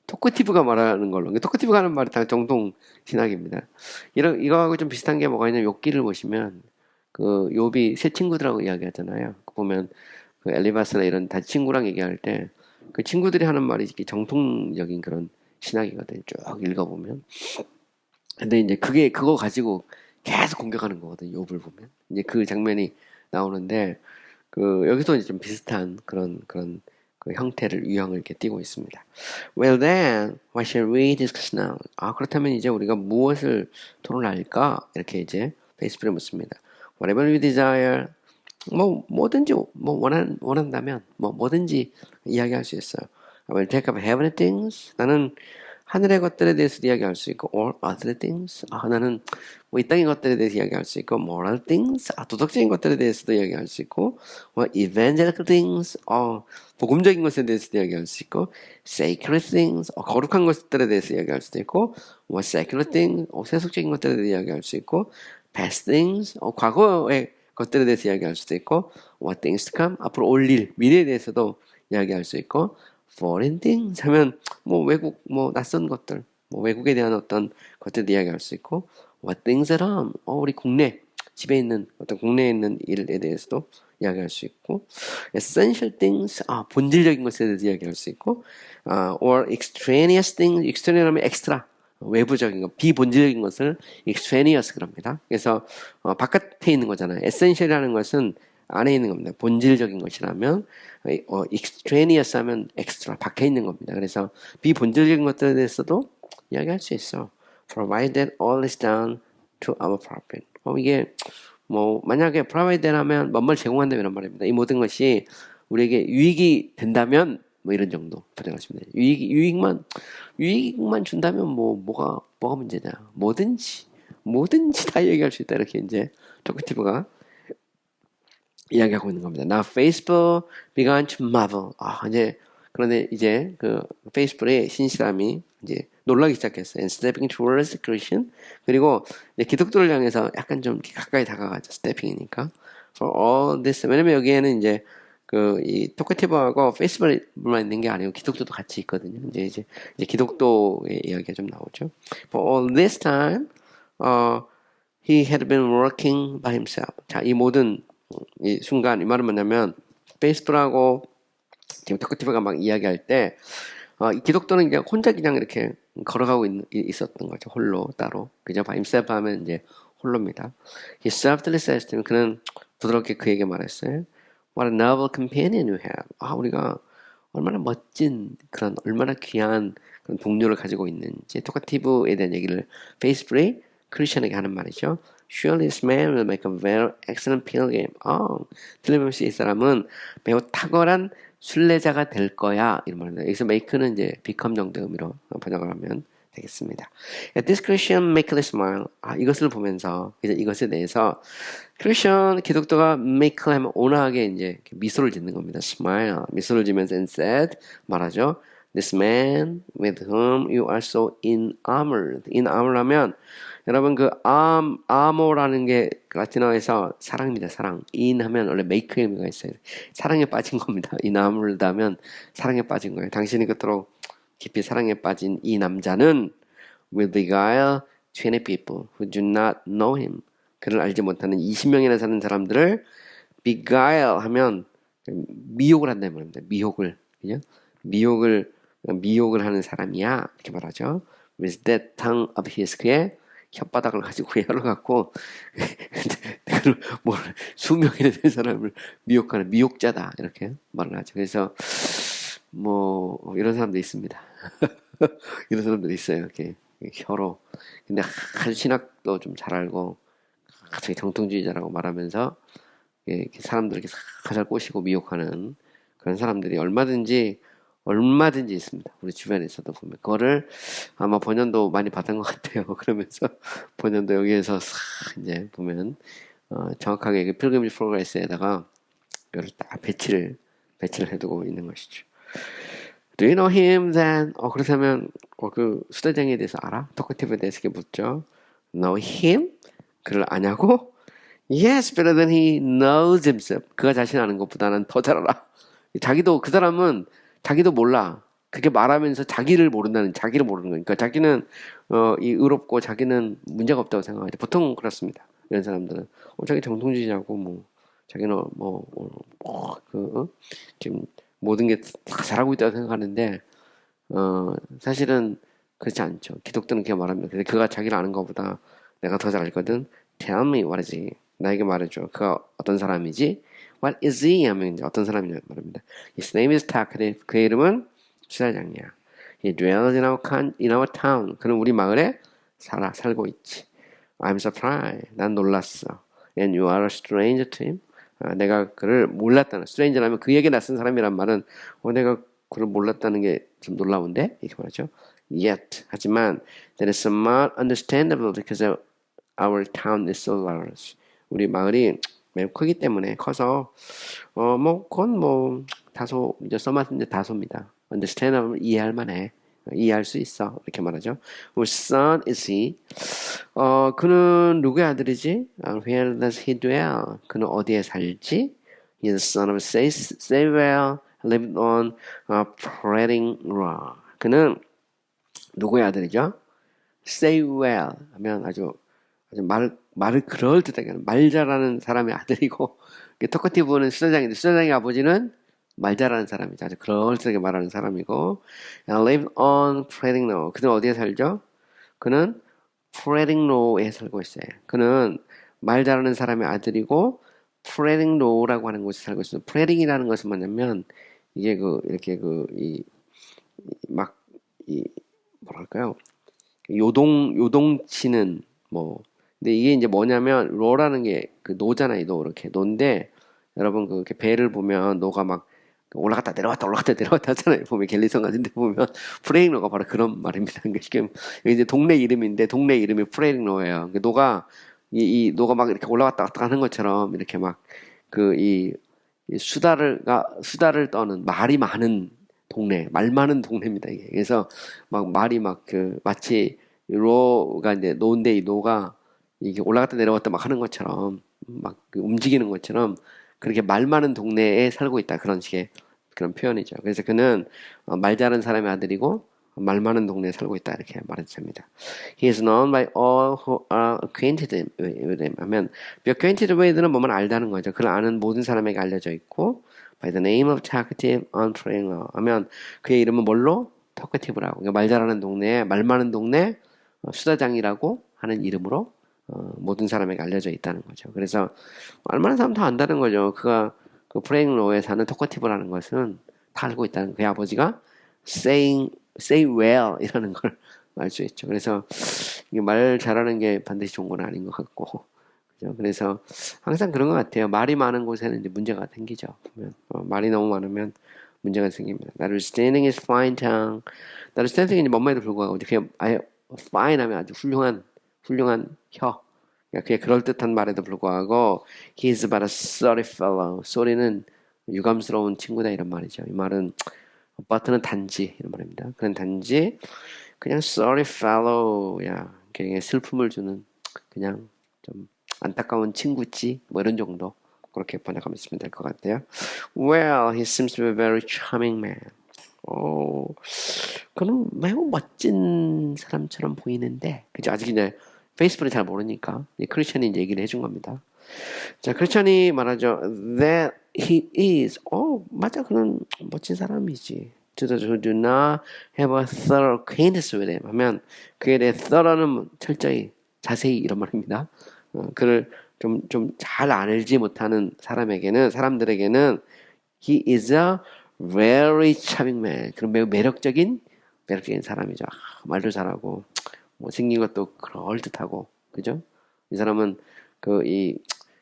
토커티브가 말하는 걸로. 토커티브가 하는 말이 다 정통 신학입니다. 이거하고 좀 비슷한 게 뭐가 있냐면 욥기를 보시면 그 욥이 세 친구들하고 이야기하잖아요. 보면 그 엘리바스나 이런 다 친구랑 얘기할 때 그 친구들이 하는 말이 이렇게 정통적인 그런 신학이거든요. 쭉 읽어보면. 근데 이제 그거 가지고 계속 공격하는 거거든요. 욥을 보면. 이제 그 장면이 나오는데 그 여기서 이제 좀 비슷한 그런 그 형태를 유형을 이렇게 띠고 있습니다. Well then, what shall we discuss now? 그렇다면 이제 우리가 무엇을 토론할까? 이렇게 이제 페이스북에 묻습니다. Whatever you desire, 뭐든지 원한다면 뭐든지 이야기할 수 있어요. I will take up heavenly things. 나는 하늘의 것들에 대해서 이야기할 수 있고, or other things. 나는 이 땅의 것들에 대해서 이야기할 수 있고, moral things. 도덕적인 것들에 대해서도 이야기할 수 있고, evangelical things. 복음적인 것에 대해서도 이야기할 수 있고, sacred things. 거룩한 것들에 대해서 이야기할 수도 있고, secular things. 세속적인 것들에 대해서 이야기할 수 있고, past things. 과거의 것들에 대해서 이야기할 수도 있고, what things to come. 앞으로 올 일, 미래에 대해서도 이야기할 수 있고, foreign things 하면 외국 낯선 것들 외국에 대한 어떤 것들 이야기할 수 있고 what things at home 우리 국내 집에 있는 어떤 국내에 있는 일에 대해서도 이야기할 수 있고 essential things 본질적인 것에 대해서 이야기할 수 있고 or extraneous things extraneous 하면 extra 외부적인 것 비본질적인 것을 extraneous 그럽니다. 그래서 바깥에 있는 거잖아요. essential이라는 것은 안에 있는 겁니다. 본질적인 것이라면 extraneous 하면 extra 밖에 있는 겁니다. 그래서 비본질적인 것들에 대해서도 이야기할 수 있어. Provide that all is done to our profit. 이게 만약에 provide 하면 뭔가를 제공한다면 이런 말입니다. 이 모든 것이 우리에게 유익이 된다면 이런 정도 번역하시면 돼요. 유익만 준다면 뭐가 문제냐? 뭐든지 다 얘기할 수 있다. 이렇게 이제 토크티브가 이야기하고 있는 겁니다. Now Facebook began to marvel. 그런데 이제 그 페이스북의 신실함이 이제 놀라기 시작했어요. And stepping towards the Christian. 그리고 이제 기독교를 향해서 약간 좀 가까이 다가가죠. 스태핑이니까. For all this. 왜냐면 여기에는 이제 이 토크티브하고 페이스북만 있는 게 아니고 기독교도 같이 있거든요. 이제 기독교의 이야기가 좀 나오죠. For all this time, he had been working by himself. 자, 이 모든 이 순간 이 말은 뭐냐면 페이스북하고 지금 토크티브가 막 이야기할 때 이 기독교는 그냥 혼자 그냥 이렇게 걸어가고 있었던 거죠. 홀로 따로 그죠? by himself 하면 이제 홀로입니다. He softly says to him, 그는 부드럽게 그에게 말했어요. What a noble companion you have. 우리가 얼마나 멋진 그런 얼마나 귀한 그런 동료를 가지고 있는지 토크티브에 대한 얘기를 페이스북이 크리스천에게 하는 말이죠. Surely this man will make a very excellent pilgrim. 틀림없이 이 사람은 매우 탁월한 순례자가 될 거야. 이런 말입니다. 여기서 make는 이제 become 정도의 의미로 번역을 하면 되겠습니다. This Christian make me smile. 이것을 보면서 이것에 대해서 크리스천 기독교가 make 하면 온화하게 이제 미소를 짓는 겁니다. smile 미소를 지면서 and said 말하죠. This man with whom you are so enamored. enamored 하면 여러분 amo라는 게 라틴어에서 사랑입니다. 사랑. in 하면 원래 make의 의미가 있어요. 사랑에 빠진 겁니다. enamored 하면 사랑에 빠진 거예요. 당신이 그토록 깊이 사랑에 빠진 이 남자는 will beguile 20 people who do not know him. 그를 알지 못하는 20명이나 사는 사람들을 beguile 하면 미혹을 한다는 말입니다. 그죠? 미혹을 하는 사람이야. 이렇게 말하죠. With that tongue of his. 그의 혓바닥을 가지고 열어갖고 수명이나 된 사람을 미혹하는 미혹자다. 이렇게 말을 하죠. 그래서 이런 사람도 있습니다. 이런 사람도 있어요. 이렇게 혀로. 근데 아주 신학도 좀 잘 알고 갑자기 정통주의자라고 말하면서 이렇게 사람들을 이렇게 잘 꼬시고 미혹하는 그런 사람들이 얼마든지 있습니다. 우리 주변에서도 보면 그거를 아마 본연도 많이 받은 것 같아요. 그러면서 본연도 여기에서 이제 보면 정확하게 그 필그리미지 프로그레스에다가 이걸 딱 배치를 해두고 있는 것이죠. Do you know him then? 그렇다면 그 수다쟁이에 대해서 알아? 토크티브에 대해서 이렇게 묻죠. Know him? 그를 아냐고? Yes, better than he knows himself. 그가 자신 아는 것보다는 더 잘 알아. 자기도 그 사람은 자기도 몰라. 그렇게 말하면서 자기를 모르는 거니까 자기는 이 의롭고 자기는 문제가 없다고 생각하죠. 보통 그렇습니다. 이런 사람들은 자기 정통주의자고 뭐 자기는 지금 모든 게 다 잘하고 있다고 생각하는데 사실은 그렇지 않죠. 기독교는 그렇게 말합니다. 근데 그가 자기를 아는 것보다 내가 더 잘 알거든. Tell me what is he? 나에게 말해줘. 그가 어떤 사람이지? What is he? 하면 이제 어떤 사람이냐 말합니다. His name is Talkative. 그의 이름은 수사장이야. He dwells in our town. 그는 우리 마을에 살고 있지. I'm surprised. 난 놀랐어. And you are a stranger to him. 내가 그를 몰랐다는, stranger라면 그에게 낯선 사람이란 말은 내가 그를 몰랐다는 게 좀 놀라운데 이렇게 말하죠. Yet 하지만 that is somewhat understandable because our town is so large. 우리 마을이 매우 크기 때문에 커서 그건 다소 이제 써봤는데 다소입니다. understandable 이해할 만해. 이해할 수 있어. 이렇게 말하죠. Whose son is he? 그는 누구의 아들이지? Where does he dwell? 그는 어디에 살지? He is the son of Samuel, lived on Prating Rock. 그는 누구의 아들이죠? Say well 하면 아주 말을 그럴듯하게 하는 말 잘하는 사람의 아들이고 토커티브는 수사장인데 수사장의 아버지는 말 잘하는 사람이죠. 아주 그럴듯하게 말하는 사람이고 live on Prating Rock. 그는 어디에 살죠? 그는 Prating Rock에 살고 있어요. 그는 말 잘하는 사람의 아들이고 Prating Rock라고 하는 곳에 살고 있어요. Prating이라는 것은 뭐냐면 이게 뭐랄까요? 요동치는 근데 이게 이제 뭐냐면 로라는 게 그 노잖아요. 노 이렇게 노인데 여러분 그렇게 배를 보면 노가 막 올라갔다 내려갔다 하잖아요. 보면 갤리선 같은 데 보면 프레잉로가 바로 그런 말입니다. 지금 이제 동네 이름인데 동네 이름이 프레잉로예요. 노가 이 노가 막 이렇게 올라갔다 갔다 하는 것처럼 이렇게 막 이 수다를 떠는 말이 많은 동네, 말 많은 동네입니다, 이게. 그래서 막 말이 마치 로가 이제 노인데 이 노가 이게 올라갔다 내려갔다 막 하는 것처럼 움직이는 것처럼 그렇게 말 많은 동네에 살고 있다. 그런 식의 그런 표현이죠. 그래서 그는 말 잘하는 사람의 아들이고 말 많은 동네에 살고 있다. 이렇게 말해도 됩니다. He is known by all who are acquainted with him. 하면 acquainted with는 뭐만 알다는 거죠. 그를 아는 모든 사람에게 알려져 있고 by the name of talkative on praying 하면 그의 이름은 뭘로? talkative라고. 그러니까 말 잘하는 동네에 말 많은 동네 수다장이라고 하는 이름으로 모든 사람에게 알려져 있다는 거죠. 그래서 얼마나 사람 다 안다는 거죠. 그가 그 프레잉로에 사는 토커티브라는 것은 다 알고 있다는 그의 아버지가 say well 이라는 걸 알 수 있죠. 그래서 이게 말 잘하는 게 반드시 좋은 건 아닌 것 같고, 그죠? 그래서 항상 그런 것 같아요. 말이 많은 곳에는 이제 문제가 생기죠. 보면 말이 너무 많으면 문제가 생깁니다. Notwithstanding his fine tongue, notwithstanding 뭔말에도 불구하고 그냥 아예 fine 하면 아주 훌륭한 혀. 그러니까 그의 그럴듯한 말에도 불구하고 he is but a sorry fellow. sorry는 유감스러운 친구다 이런 말이죠. 이 말은 but는 단지 이런 말입니다. 그는 단지 그냥 sorry fellow야. 그냥 슬픔을 주는 그냥 좀 안타까운 친구지 뭐 이런 정도 그렇게 번역하면 있으면 될 것 같아요. Well, he seems to be a very charming man. 그는 매우 멋진 사람처럼 보이는데 그죠? 아직 이제 페이스북을 잘 모르니까 크리스천이 이제 얘기를 해준 겁니다. 자, 크리스천이 말하죠. That he is. 맞아. 그는 멋진 사람이지. To those who do not have a thorough acquaintance with him. 하면 그에 대해 thorough는 철저히 자세히 이런 말입니다. 그를 좀 잘 알지 못하는 사람들에게는 he is a very charming man. 그런 매우 매력적인 사람이죠. 말도 잘하고 생긴 것도 그럴듯하고 그죠? 이 사람은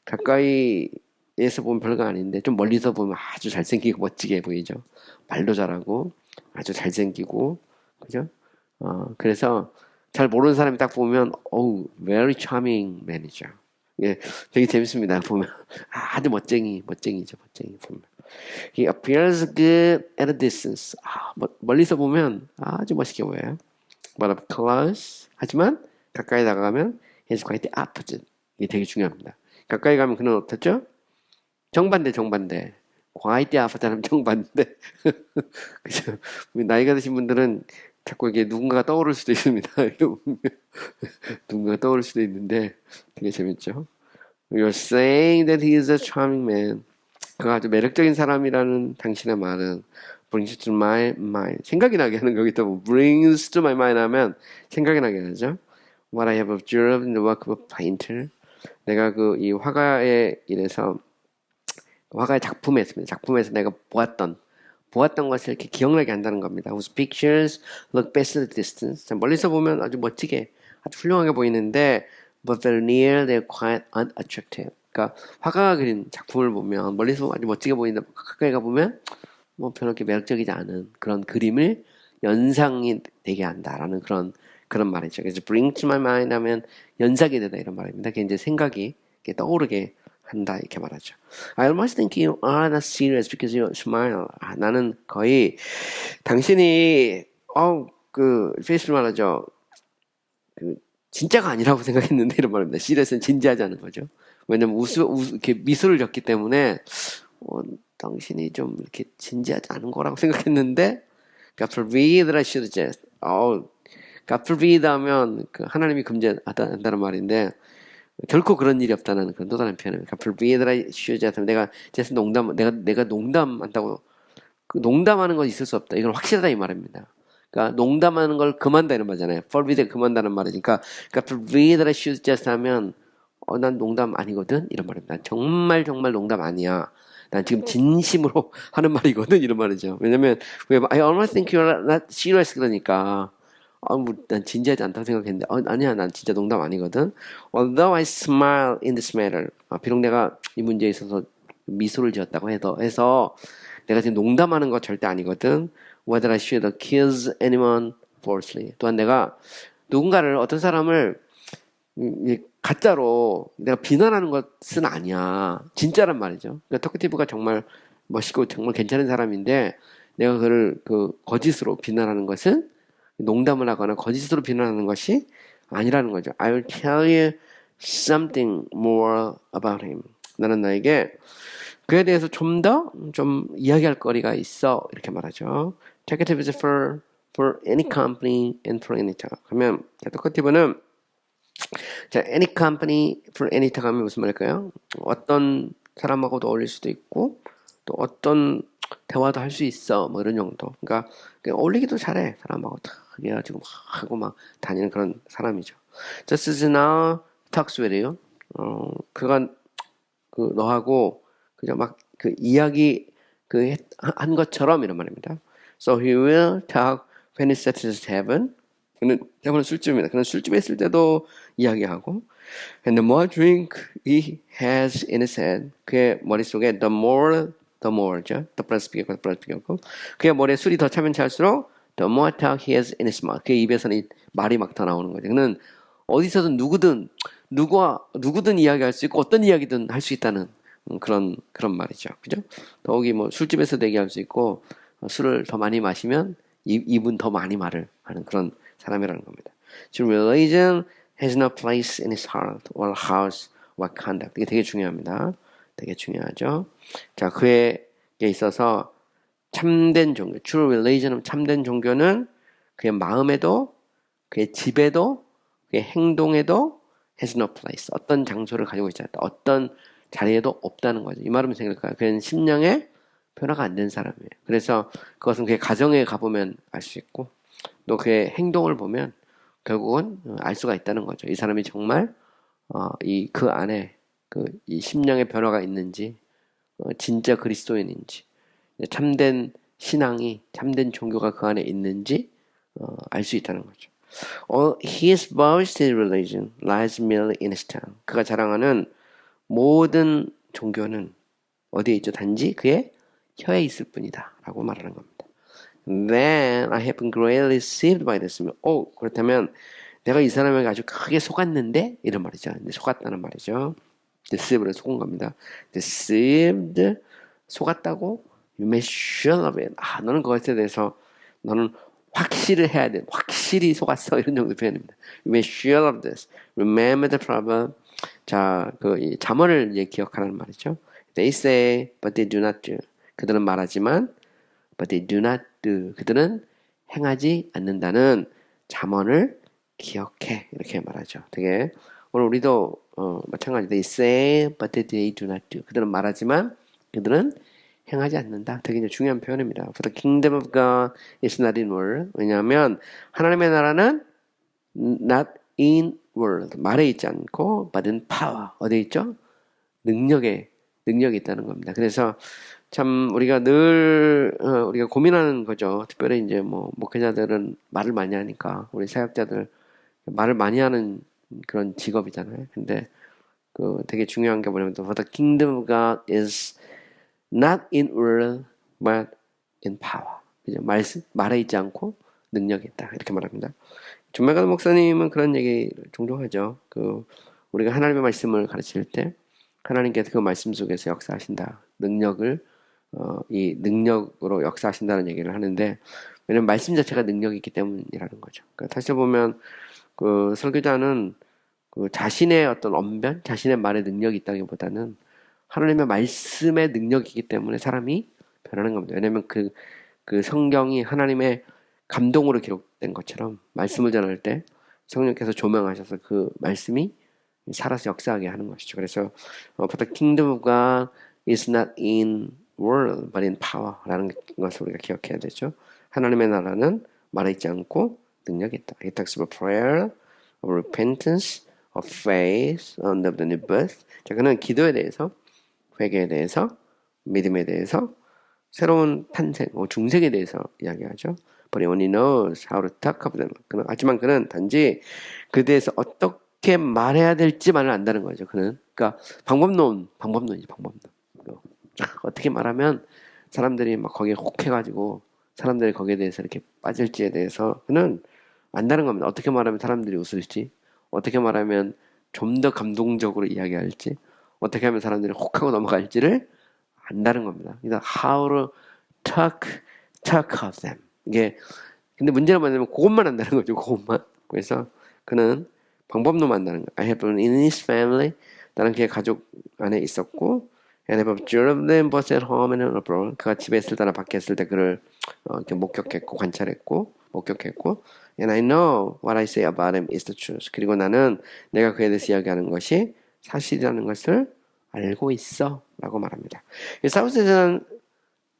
가까이에서 보면 별거 아닌데 좀 멀리서 보면 아주 잘생기고 멋지게 보이죠. 말도 잘하고 아주 잘생기고 그죠? 그래서 잘 모르는 사람이 딱 보면 very charming man이죠. 예, 되게 재밌습니다. 보면 아주 멋쟁이죠. 멋쟁이 보면. He appears good at a distance. 멀리서 보면 아주 멋있게 보여요. But up close. 하지만 가까이 다가가면 he's quite the opposite. 이게 되게 중요합니다. 가까이 가면 그는 어떻죠? 정반대. quite opposite하면 정반대. 그죠? 나이가 드신 분들은 자꾸 이게 누군가가 떠오를 수도 있습니다. 누군가가 떠오를 수도 있는데 되게 재밌죠? You're saying that he is a charming man. 그가 아주 매력적인 사람이라는 당신의 말은 brings to my mind. 생각이 나게 하는 거기다 뭐 brings to my mind 하면 생각이 나게 하죠. What I have observed in the work of a painter. 내가 이 화가의 일에서 화가의 작품에 있습니다. 작품에서 내가 보았던 것을 이렇게 기억나게 한다는 겁니다. Whose pictures look best at a distance. 자, 멀리서 보면 아주 멋지게, 아주 훌륭하게 보이는데, but very near, they're quite unattractive. 그러니까 화가가 그린 작품을 보면 멀리서 아주 멋지게 보이는데 가까이 가보면 뭐 별로 이렇게 매력적이지 않은 그런 그림을 연상이 되게 한다라는 그런 말이죠. 그래서 bring to my mind 하면 연상이 되다 이런 말입니다. 그게 이제 생각이 이렇게 떠오르게 한다 이렇게 말하죠. I almost think you are not serious because you smile. 나는 거의 당신이 페이스를 말하죠. 진짜가 아니라고 생각했는데 이런 말입니다. serious는 진지하지 않은 거죠. 왜냐면 이렇게 미소를 졌기 때문에 당신이 좀 이렇게 진지하지 않은 거라고 생각했는데 God forbid that I should jest. God forbid 하면 하나님이 금지한다는 말인데 결코 그런 일이 없다는 그런 또 다른 표현입니다. God forbid that I should jest. 내가 내가 농담한다고 농담하는 건 있을 수 없다. 이건 확실하다 이 말입니다. 그러니까 농담하는 걸 금한다 이런 말이잖아요. forbid 금한다는 말이니까 God forbid that I should jest 하면 난 농담 아니거든 이런 말입니다. 난 정말 농담 아니야. 난 지금 진심으로 하는 말이거든 이런 말이죠. 왜냐면 I almost think you're not serious 그러니까 난 진지하지 않다고 생각했는데 아니야 난 진짜 농담 아니거든. Although I smile in this matter. 비록 내가 이 문제에 있어서 미소를 지었다고 해서 내가 지금 농담하는 거 절대 아니거든. Whether I should accuse anyone falsely. 또한 내가 누군가를 어떤 사람을 가짜로 내가 비난하는 것은 아니야. 진짜란 말이죠. 그러니까 토크티브가 정말 멋있고 정말 괜찮은 사람인데 내가 그를 거짓으로 비난하는 것은 농담을 하거나 거짓으로 비난하는 것이 아니라는 거죠. I will tell you something more about him. 나는 너에게 그에 대해서 좀 이야기할 거리가 있어. 이렇게 말하죠. Talkative is for any company and for any time. 그러면 토크티브는 자, any company for any time 하면 무슨 말일까요? 어떤 사람하고도 어울릴 수도 있고 또 어떤 대화도 할 수 있어. 뭐 이런 정도. 그러니까 어울리기도 잘해. 사람하고 그래가지고 하고 막 다니는 그런 사람이죠. Just as now talks with you. 그가 너하고 그냥 막 이야기 한 것처럼 이런 말입니다. So he will talk when he sets his heaven. 그는 대부분 술집입니다. 그는 술집에 있을 때도 이야기하고 and the more drink he has in his head 그의 머릿속에 the more죠. the plus 비교고 그의 머리에 술이 더 차면 찰수록 the more talk he has in his mouth 그의 입에서는 말이 막 더 나오는 거죠. 그는 어디서든 누구든 이야기할 수 있고 어떤 이야기든 할 수 있다는 그런 말이죠. 그죠? 더욱이 뭐 술집에서도 얘기할 수 있고 술을 더 많이 마시면 입은 더 많이 말을 하는 그런 사람이라는 겁니다. 지금 religion has no place in his heart or house or conduct. 이게 되게 중요합니다. 되게 중요하죠. 자, 그에게 있어서 참된 종교, true religion은 참된 종교는 그의 마음에도, 그의 집에도, 그의 행동에도 has no place. 어떤 장소를 가지고 있지 않다. 어떤 자리에도 없다는 거죠. 이 말은 무슨 얘기일까요? 그는 심령에 변화가 안 된 사람이에요. 그래서 그것은 그의 가정에 가보면 알 수 있고 또 그의 행동을 보면 결국은 알 수가 있다는 거죠. 이 사람이 정말 그 안에 이 심령의 변화가 있는지 진짜 그리스도인인지 참된 신앙이 참된 종교가 그 안에 있는지 알 수 있다는 거죠. His boasted religion lies merely in his tongue. 그가 자랑하는 모든 종교는 어디에 있죠? 단지 그의 혀에 있을 뿐이다 라고 말하는 겁니다. Then I have been greatly deceived by this. 그렇다면 내가 이 사람에게 아주 크게 속았는데 이런 말이죠. 속았다는 말이죠. deceived를 속은 겁니다. deceived 속았다고 you may sure of it. 너는 그것에 대해서 너는 확실히 해야 돼. 확실히 속았어. 이런 정도 표현입니다. You may sure of this. Remember the proverb. 자, 이 잠언을 이제 기억하라는 말이죠. They say, but they do not do. 그들은 말하지만, but they do not do. 그들은 행하지 않는다는 잠언을 기억해. 이렇게 말하죠. 되게, 오늘 우리도, 마찬가지. They say, but they do not do. 그들은 말하지만, 그들은 행하지 않는다. 되게 이제 중요한 표현입니다. For the kingdom of God is not in word. 왜냐하면, 하나님의 나라는 not in word. 말에 있지 않고, but in power. 어디에 있죠? 능력이 있다는 겁니다. 그래서 참 우리가 늘 우리가 고민하는 거죠. 특별히 이제 목회자들은 말을 많이 하니까 우리 사역자들 말을 많이 하는 그런 직업이잖아요. 근데 되게 중요한 게 뭐냐면 For the kingdom of God is not in word but in power. 그죠? 말에 있지 않고 능력이 있다. 이렇게 말합니다. 존 맥가드 목사님은 그런 얘기 종종 하죠. 우리가 하나님의 말씀을 가르칠 때 하나님께서 그 말씀 속에서 역사하신다. 이 능력으로 역사하신다는 얘기를 하는데, 왜냐면 말씀 자체가 능력이 있기 때문이라는 거죠. 그러니까 다시 보면, 설교자는 자신의 어떤 언변, 자신의 말에 능력이 있다기보다는 하나님의 말씀의 능력이기 때문에 사람이 변하는 겁니다. 왜냐면 그 성경이 하나님의 감동으로 기록된 것처럼 말씀을 전할 때 성령께서 조명하셔서 그 말씀이 살아서 역사하게 하는 것이죠. 그래서 For the kingdom of God is not in word but in power라는 것을 우리가 기억해야 되죠. 하나님의 나라는 말에 있지 않고 능력이 있다. He talks about prayer, of repentance, of faith, and of the new birth. 자, 그는 기도에 대해서, 회개에 대해서, 믿음에 대해서, 새로운 탄생, 중생에 대해서 이야기하죠. But he only knows how to talk of them. 하지만 그는 단지 그에 대해서 어떻게 말해야 될지만을 안다는 거죠. 그러니까 방법론이지, 방법론. 어떻게 말하면 사람들이 막 거기에 혹해가지고 사람들이 거기에 대해서 이렇게 빠질지에 대해서 그는 안다는 겁니다. 어떻게 말하면 사람들이 웃을지, 어떻게 말하면 좀 더 감동적으로 이야기할지, 어떻게 하면 사람들이 혹하고 넘어갈지를 안다는 겁니다. 그래서 how to talk of them. 근데 문제는 뭐냐면 그것만 안다는 거죠. 그것만. 그래서 그는 방법론만 안다는 거예요. I have been in his family. 나는 그의 가족 안에 있었고, and have observed them both at home and abroad. 그가 집에 있을 때나 밖에 있을 때 그를 이렇게 관찰했고, 목격했고, and I know what I say about him is the truth. 그리고 나는 내가 그에 대해서 이야기하는 것이 사실이라는 것을 알고 있어. 라고 말합니다. 사우스에서는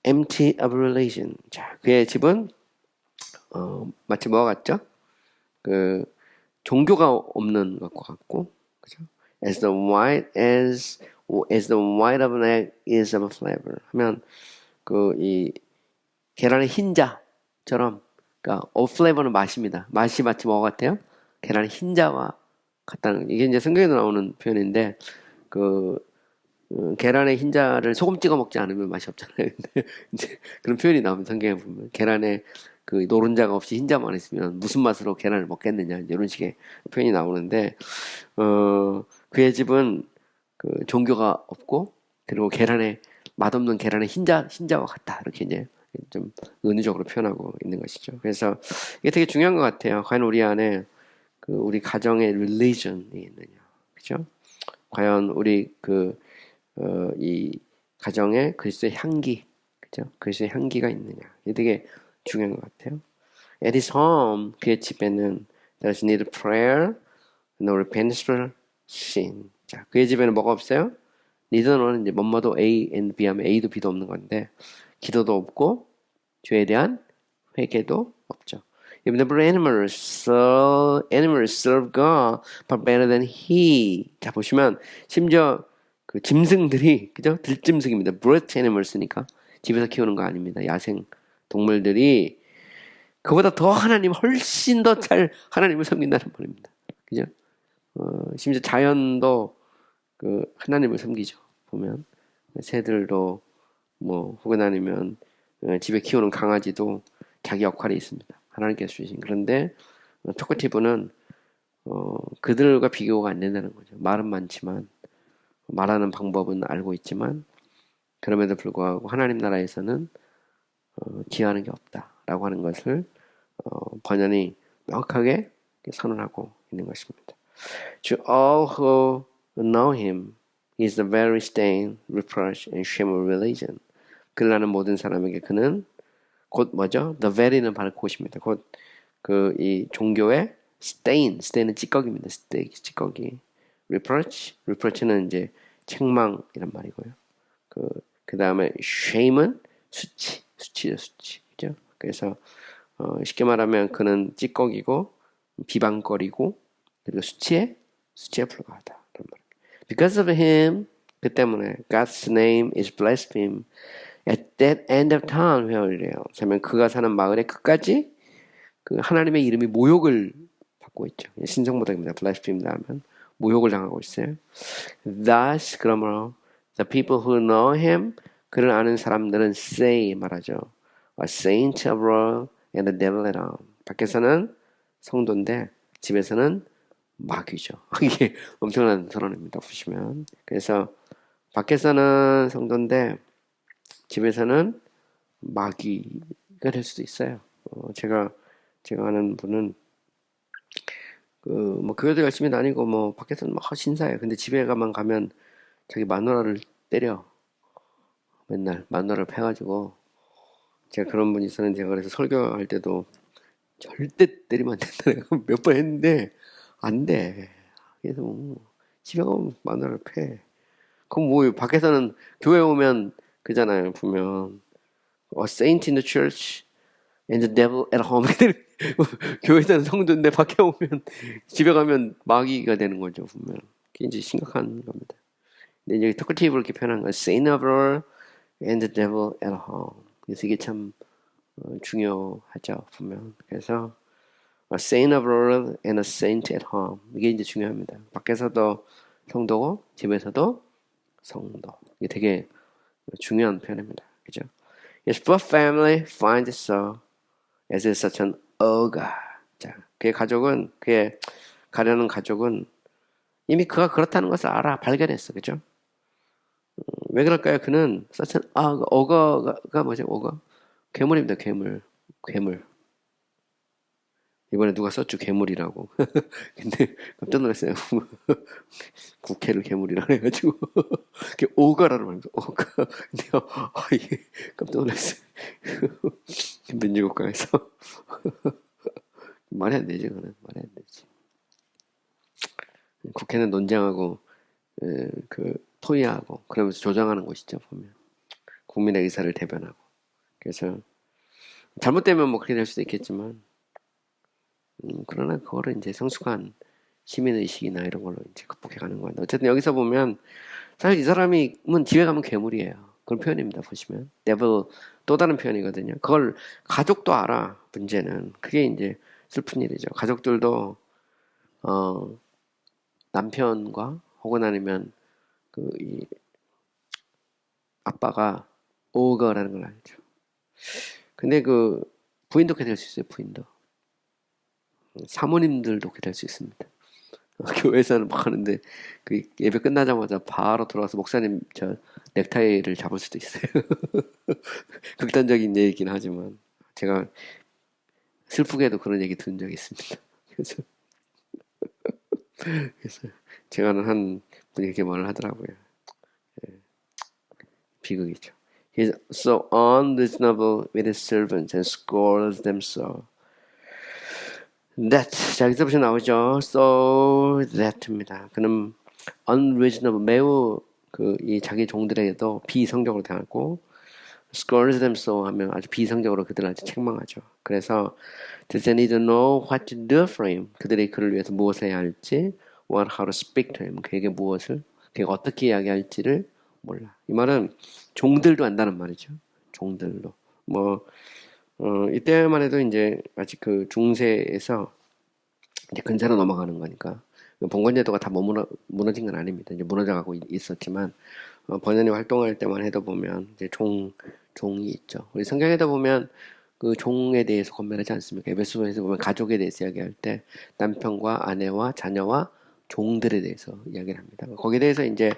empty of religion. 자, 그의 집은 마치 뭐와 같죠? 종교가 없는 것과 같고, 그죠? As the white of an egg is of a flavor. 하면 이 계란의 흰자처럼, 그러니까 of flavor는 맛입니다. 맛이 마치 뭐와 같아요? 계란의 흰자와 같다는, 이게 이제 성경에 나오는 표현인데 계란의 흰자를 소금 찍어 먹지 않으면 맛이 없잖아요. 근데 이제 그런 표현이 나오면 성경에 보면 계란에 노른자가 없이 흰자만 있으면 무슨 맛으로 계란을 먹겠느냐 이런 식의 표현이 나오는데 그의 집은 종교가 없고 그리고 맛없는 계란의 흰자와 같다 이렇게 이제 좀 은유적으로 표현하고 있는 것이죠. 그래서 이게 되게 중요한 것 같아요. 과연 우리 안에 우리 가정의 religion이 있느냐, 그죠? 과연 우리 이 가정에 그리스도의 향기, 그죠? 그리스도의 향기가 있느냐. 이게 되게 중요한 것 같아요. At his home, 그의 집에는 there's neither prayer, no repentance for sin. 자, 그의 집에는 뭐가 없어요? neither는 이제 뭐뭐도 A and B 하면 A도 B도 없는 건데 기도도 없고 죄에 대한 회개도 없죠. Even the animals serve God, but better than he. 자, 보시면 심지어 짐승들이, 그죠? 들짐승입니다. Brute animals니까 집에서 키우는 거 아닙니다. 야생 동물들이 그보다 더 훨씬 더 잘 하나님을 섬긴다는 말입니다. 그죠? 심지어 자연도 하나님을 섬기죠. 보면 새들도 혹은 아니면 집에 키우는 강아지도 자기 역할이 있습니다. 하나님께서 주신. 그런데 토커티브는 그들과 비교가 안 된다는 거죠. 말은 많지만 말하는 방법은 알고 있지만 그럼에도 불구하고 하나님 나라에서는 기여하는 게 없다라고 하는 것을 번연히 명확하게 선언하고 있는 것입니다. To all who know him. He is the very stain, reproach, and shame of religion. 그를 아는 모든 사람에게 그는 곧 뭐죠? The very는 바로 곧입니다. 곧 그 이 종교의 stain은 찌꺼기입니다. 찌꺼기. reproach는 이제 책망이란 말이고요. 그 다음에 shame은 수치죠, 수치. 그죠? 그래서 쉽게 말하면 그는 찌꺼기고 비방거리고 그리고 수치에 불과하다. Because of him, 그 때문에 God's name is blasphemed at that end of time. 회원이래요. 그러면 그가 사는 마을의 끝까지 그 하나님의 이름이 모욕을 받고 있죠. 신성모독입니다. blasphemed 하면 모욕을 당하고 있어요. Thus, 그러므로 the people who know him, 그를 아는 사람들은 say 말하죠. A saint of all and the devil at home. 밖에서는 성도인데 집에서는 마귀죠. 이게 엄청난 선언입니다. 보시면. 그래서 밖에서는 성도인데 집에서는 마귀가 될 수도 있어요. 제가 아는 분은 뭐 교회도 열심히 다니고 뭐 밖에서는 막 신사예요. 근데 집에 가면 자기 마누라를 때려. 맨날 마누라를 패가지고 제가 그런 분이 있었는데 제가 그래서 설교할 때도 절대 때리면 안 된다. 내가 몇 번 했는데 안 돼. 그래서 집에 가면 마누라를 패. 그럼 뭐 밖에서는 교회 오면 그잖아요. 보면 A saint in the church and the devil at home. 교회에서는 성도인데 밖에 오면 집에 가면 마귀가 되는 거죠. 보면 그게 이제 심각한 겁니다. 근데 이제 토커티브로 이렇게 표현한 건 saint of all and the devil at home. 그래서 이게 참 중요하죠. 보면 그래서 A saint of all and a saint at home. 이게 이제 중요합니다. 밖에서도 성도고 집에서도 성도. 이게 되게 중요한 표현입니다. 그죠? His poor family finds it so, as is such an ogre. 자, 그의 가족은, 그의 가려는 가족은 이미 그가 그렇다는 것을 발견했어. 그죠? 왜 그럴까요? 그는 such an ogre. ogre가 뭐죠? ogre? 괴물입니다. 괴물. 이번에 누가 썼죠? 괴물이라고. 근데 깜짝 놀랐어요. 국회를 괴물이라 해가지고. 오가라는 말입니다. 오가. 근데 이게 깜짝 놀랐어요. 민주국가에서. 말이 안 되지, 그거는. 말이 안 되지. 국회는 논쟁하고, 토의하고, 그러면서 조정하는 곳이죠, 보면. 국민의 의사를 대변하고. 그래서, 잘못되면 뭐 그렇게 될 수도 있겠지만, 그러나 그거를 이제 성숙한 시민의식이나 이런 걸로 이제 극복해 가는 건데. 어쨌든 여기서 보면, 사실 이 사람이 집에 가면 괴물이에요. 그런 표현입니다. 보시면. devil, 또 다른 표현이거든요. 그걸 가족도 알아. 문제는. 그게 이제 슬픈 일이죠. 가족들도, 남편과 혹은 아니면 이 아빠가 오거라는 걸 알죠. 근데 부인도 그렇게 될 수 있어요. 부인도. 사모님들도 그렇게 될 수 있습니다. 교회에서는 막 하는데 예배 끝나자마자 바로 들어와서 목사님 저 넥타이를 잡을 수도 있어요. 극단적인 얘기긴 하지만 제가 슬프게도 그런 얘기 들은 적이 있습니다. 그래서 제가 아는 한 분이 이렇게 말을 하더라고요. 비극이죠. He's so unreasonable with his servants and scolds them so. That. 자, 여기서 보시면 나오죠. So that입니다. 그는 unreasonable, 매우 이 자기 종들에게도 비성적으로 대하고, scolds them so 하면 아주 비성적으로 그들을 아주 책망하죠. 그래서 they need to know what to do for him. 그들이 그를 위해서 무엇을 해야 할지, what how to speak to him. 그에게 무엇을, 그에게 어떻게 이야기할지를 몰라. 이 말은 종들도 안다는 말이죠. 종들도. 이때만 해도 이제 아직 중세에서 이제 근세로 넘어가는 거니까 봉건제도가 다 무너진 건 아닙니다. 이제 무너져가고 있었지만 번연이 활동할 때만 해도 보면 이제 종이 있죠. 우리 성경에도 보면 그 종에 대해서 권면하지 않습니까? 에베소서에서 보면 가족에 대해서 이야기할 때 남편과 아내와 자녀와 종들에 대해서 이야기를 합니다. 거기에 대해서 이제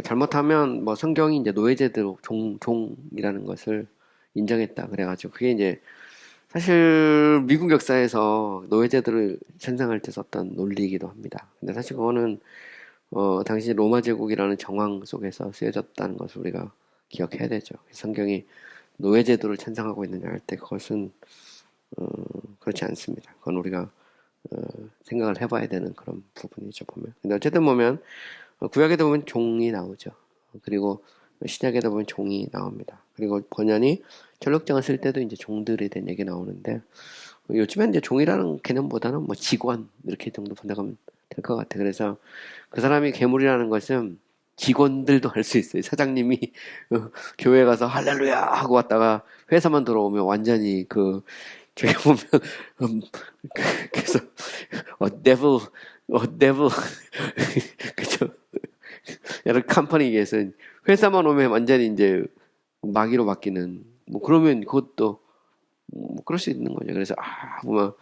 잘못하면 성경이 이제 노예제대로 종이라는 것을 인정했다. 그래가지고 그게 이제 사실 미국 역사에서 노예제도를 현상할 때 썼던 논리이기도 합니다. 근데 사실 그거는 당시 로마 제국이라는 정황 속에서 쓰여졌다는 것을 우리가 기억해야 되죠. 성경이 노예 제도를 찬성하고 있느냐 할 때 그것은 그렇지 않습니다. 그건 우리가 생각을 해봐야 되는 그런 부분이죠, 보면. 근데 어쨌든 보면 구약에도 보면 종이 나오죠. 그리고 신약에도 보면 종이 나옵니다. 그리고 번연이 철록장을 쓸 때도 이제 종들에 대한 얘기 나오는데 요즘엔 이제 종이라는 개념보다는 뭐 직원 이렇게 정도 번역하면 될 것 같아. 그래서 그 사람이 괴물이라는 것은 직원들도 할 수 있어요. 사장님이 교회 가서 할렐루야 하고 왔다가 회사만 들어오면 완전히 저기 보면 그래서 devil devil 그죠? 여러 컴퍼니에서 회사만 오면 완전히 이제 마귀로 바뀌는 뭐 그러면 그것도 뭐 그럴 수 있는 거죠. 그래서 보면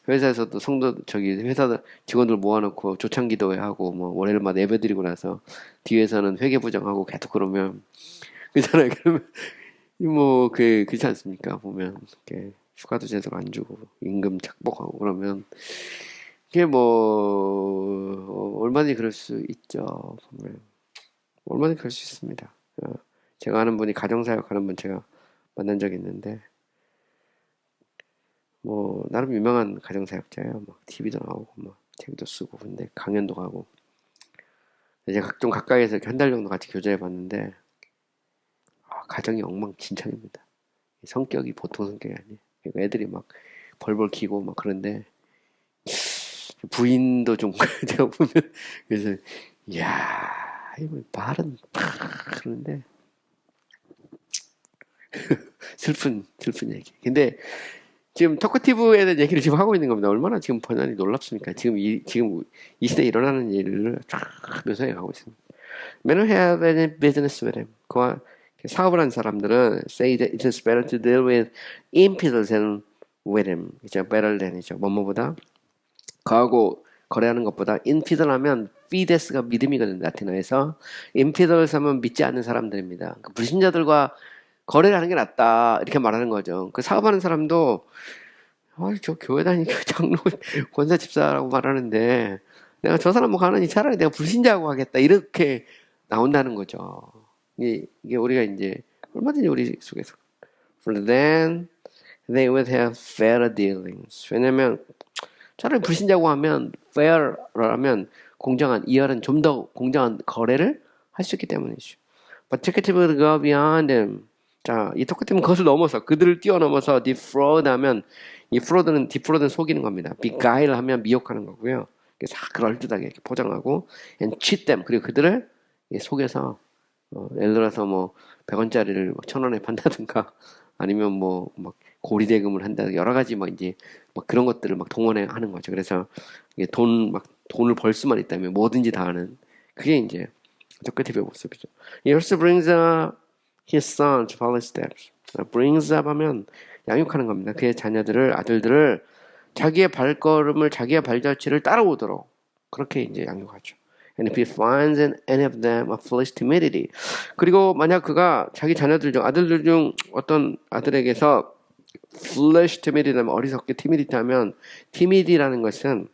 회사에서도 회사 직원들 모아놓고 조창기도회 하고 뭐 월요일마다 예배드리고 나서 뒤에서는 회계부장하고 계속 그러면 그잖아요. 그러면 뭐 그렇지 않습니까? 보면 이렇게 휴가도 제대로 안 주고 임금 착복하고 그러면 그게 뭐 얼마든지 그럴 수 있죠. 보면 얼마든지 그럴 수 있습니다. 제가 아는 분이 가정사역 하는 분 제가 만난 적이 있는데 뭐 나름 유명한 가정사역자예요. 막 TV도 나오고 막 책도 쓰고 근데 강연도 가고 이제 좀 가까이에서 이렇게 한 달 정도 같이 교제해 봤는데 가정이 엉망진창입니다. 성격이 보통 성격이 아니에요. 그러니까 애들이 막 벌벌 기고 막 그런데 부인도 좀 제가 보면 그래서 이야 이거 말은 그런데 슬픈 얘기. 근데 지금 토크티브에 대한 얘기를 지금 하고 있는 겁니다. 얼마나 지금 번연이 놀랍습니까? 지금 이 시대에 일어나는 일을 쫙 묘사해 가고 있습니다. Men who have any business with him. 그와 사업을 한 사람들은 say that it is better to deal with infidels than with him. 이제 better than이죠. 뭐뭐보다 그하고 거래하는 것보다 infidel 하면 fides가 믿음이거든요. 라틴어에서 infidels 하면 믿지 않는 사람들입니다. 그 불신자들과 거래를 하는 게 낫다 이렇게 말하는 거죠. 그 사업하는 사람도 저 교회 다니니까 장로 권사 집사라고 말하는데 내가 저 사람 뭐 가느니 차라리 내가 불신자하고 하겠다 이렇게 나온다는 거죠. 이게 우리가 이제 얼마든지 우리 속에서 For then they would have fairer dealings. 왜냐면 차라리 불신자고 하면 fair라면 공정한 이하는 좀 더 공정한 거래를 할 수 있기 때문이죠. But talkative would go beyond them. 자, 이 토크팀은 그것을 넘어서 그들을 뛰어넘어서 defraud 하면 이 defraud는 속이는 겁니다. beguile 하면 미혹하는 거고요. 싹 그럴듯하게 이렇게 포장하고 and cheat them 그리고 그들을 속여서 예를 들어서 뭐 100원짜리를 1,000원에 판다든가 아니면 뭐 막 고리대금을 한다 여러 가지 막 이제 막 그런 것들을 막 동원해 하는 거죠. 그래서 이게 돈을 벌 수만 있다면 뭐든지 다 하는 그게 이제 토크티브의 모습이죠. He also brings his son to follow his steps. brings up 하면 양육하는 겁니다. 그의 아들들을 자기의 발걸음을, 자기의 발자취를 따라오도록 그렇게 이제 양육하죠. And if he finds in any of them a foolish timidity. 그리고 만약 그가 자기 아들들 중 어떤 아들에게서 foolish timidity, 어리석게 timidity 하면 timid이라는 것은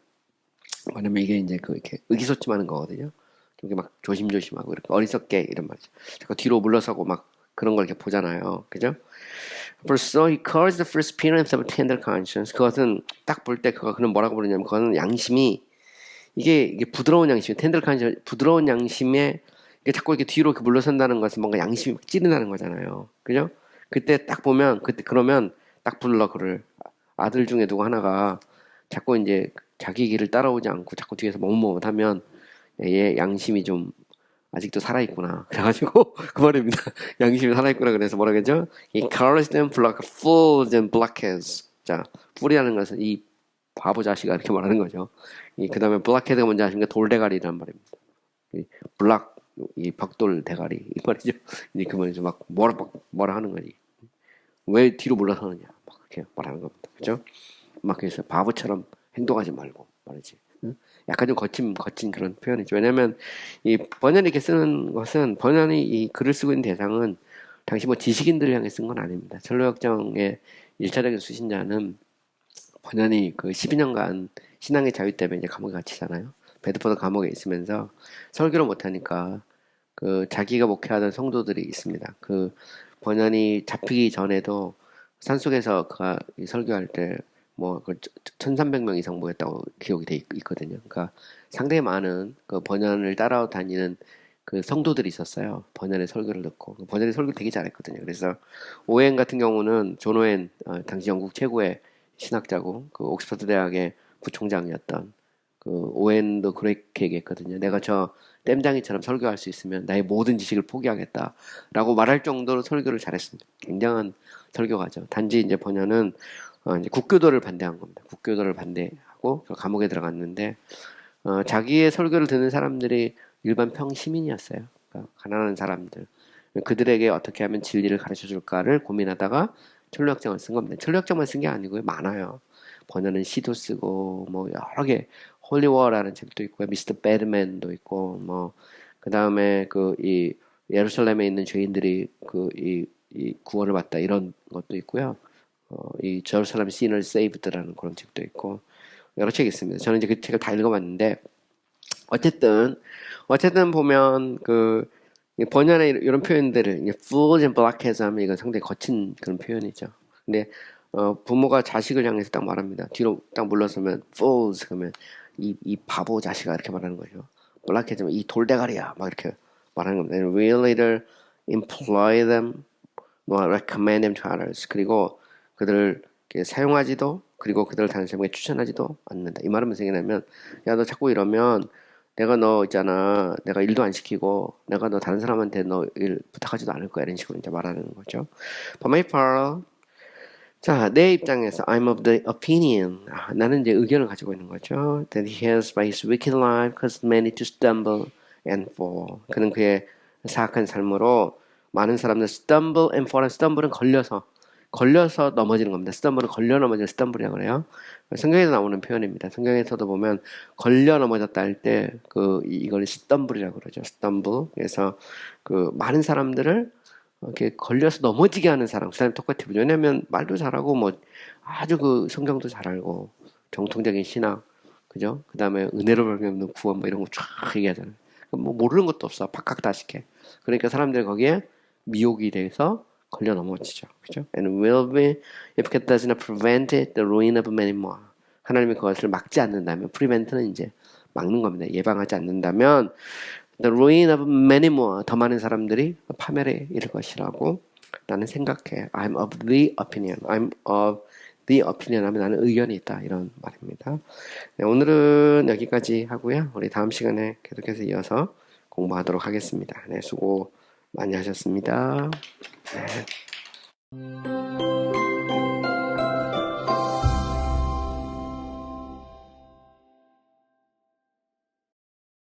뭐냐면 이게 이제 이렇게 의기소침하는 거거든요. 이렇게 막 조심조심하고 이렇게 어리석게 이런 말이죠. 자꾸 뒤로 물러서고 막 그런 걸 이렇게 보잖아요. 그죠? So he calls the first appearance of a tender conscience. 그것은 딱 볼 때 그는 뭐라고 부르냐면 그거는 양심이 이게 부드러운 양심, tender conscience, 부드러운 양심에 이게 자꾸 이렇게 뒤로 이렇게 물러선다는 것은 뭔가 양심이 막 찌른다는 거잖아요. 그죠? 그때 딱 보면 그러면 딱 불러 그를 아들 중에 누구 하나가 자꾸 이제 자기 길을 따라오지 않고 자꾸 뒤에서 머뭇머뭇하면 얘 양심이 좀 아직도 살아있구나. 그래가지고 그 말입니다. 양심이 살아있구나. 그래서 뭐라겠죠? He calls them fools and blockheads. 자, fool이라는 것은 이 바보 자식아 이렇게 말하는 거죠. 그 다음에 blockhead가 뭔지 아십니까? 돌대가리란 말입니다. 이 벽돌 대가리 이 말이죠. 이제 그 말이죠. 막 뭐라 하는 거지. 왜 뒤로 물러서느냐. 막 그렇게 말하는 겁니다. 그죠? 막 그래서 바보처럼 행동하지 말고 말이지. 약간 좀 거친 그런 표현이죠. 왜냐면, 이 번연이 이렇게 쓰는 것은, 번연이 이 글을 쓰고 있는 대상은, 당시 뭐 지식인들을 향해 쓴 건 아닙니다. 철로역정의 1차적인 수신자는, 번연이 그 12년간 신앙의 자유 때문에 이제 감옥에 갇히잖아요. 베드포드 감옥에 있으면서 설교를 못하니까 그 자기가 목회하던 성도들이 있습니다. 그 번연이 잡히기 전에도 산속에서 그가 설교할 때 뭐 1300명 이상 모였다고 기록이 돼 있거든요. 그러니까 상당히 많은 그 번연을 따라 다니는 그 성도들이 있었어요. 번연의 설교를 듣고 번연의 설교 되게 잘했거든요. 그래서 오웬 같은 경우는 존 오웬 당시 영국 최고의 신학자고 그 옥스퍼드 대학의 부총장이었던 그 오웬도 그렇게 얘기했거든요. 내가 저 댐장이처럼 설교할 수 있으면 나의 모든 지식을 포기하겠다라고 말할 정도로 설교를 잘했습니다. 굉장한 설교가죠. 단지 이제 번연은 이제 국교도를 반대한 겁니다. 국교도를 반대하고 감옥에 들어갔는데 자기의 설교를 듣는 사람들이 일반 평시민이었어요. 그러니까 가난한 사람들. 그들에게 어떻게 하면 진리를 가르쳐 줄까를 고민하다가 철로역정을 쓴 겁니다. 철로역정만 쓴 게 아니고요. 많아요. 번연은 시도 쓰고 뭐 여러 개 홀리워라는 책도 있고요. 미스터 배드맨도 있고 뭐 그다음에 그 이 예루살렘에 있는 죄인들이 이 구원을 받다 이런 것도 있고요. 이 제루살렘 시너즈 세이브드라는 그런 책도 있고 여러 책이 있습니다. 저는 이제 그 책을 다 읽어봤는데 어쨌든 보면 그 번연의 이런 표현들을 fools and blockheads 하면 이건 상당히 거친 그런 표현이죠. 근데 부모가 자식을 향해서 딱 말합니다. 뒤로 딱 물러서면 fools 그러면 이 바보 자식아 이렇게 말하는 거죠. blockheads 하면 이 돌대가리야 막 이렇게 말하는 겁니다. And really employ them, 뭐 recommend them to others. 그리고 그들을 사용하지도 그리고 그들을 다른 사람에게 추천하지도 않는다. 이 말은 무슨 얘기냐면 야 너 자꾸 이러면 내가 너 있잖아. 내가 일도 안 시키고 내가 너 다른 사람한테 너 일 부탁하지도 않을 거야. 이런 식으로 이제 말하는 거죠. For my part, 자, 내 입장에서 I'm of the opinion. 나는 이제 의견을 가지고 있는 거죠. That he has by his wicked life caused many to stumble and fall. 그는 그의 사악한 삶으로 많은 사람들 stumble and fall. stumble은 걸려서 넘어지는 겁니다. stumble은 걸려 넘어지는 stumble이라고 그래요. 성경에서 나오는 표현입니다. 성경에서도 보면 걸려 넘어졌다 할 때 이걸 stumble이라고 그러죠. stumble. 그래서 그 많은 사람들을 이렇게 걸려서 넘어지게 하는 사람, 그 사람이 똑같아요. 왜냐면 말도 잘하고 뭐 아주 그 성경도 잘 알고 정통적인 신학, 그죠? 그 다음에 은혜로 벌면 구원 뭐 이런 거 쫙 얘기하잖아요. 뭐 모르는 것도 없어. 박학다식해. 그러니까 사람들이 거기에 미혹이 돼서 걸려 넘어지죠. 그죠? And will be if God does not prevent it, the ruin of many more. 하나님이 그것을 막지 않는다면, prevent는 이제 막는 겁니다. 예방하지 않는다면 the ruin of many more. 더 많은 사람들이 파멸에 이를 것이라고 나는 생각해. I'm of the opinion. I'm of the opinion 하면 나는 의견이 있다. 이런 말입니다. 네, 오늘은 여기까지 하고요. 우리 다음 시간에 계속해서 이어서 공부하도록 하겠습니다. 네, 수고 많이 하셨습니다. 네.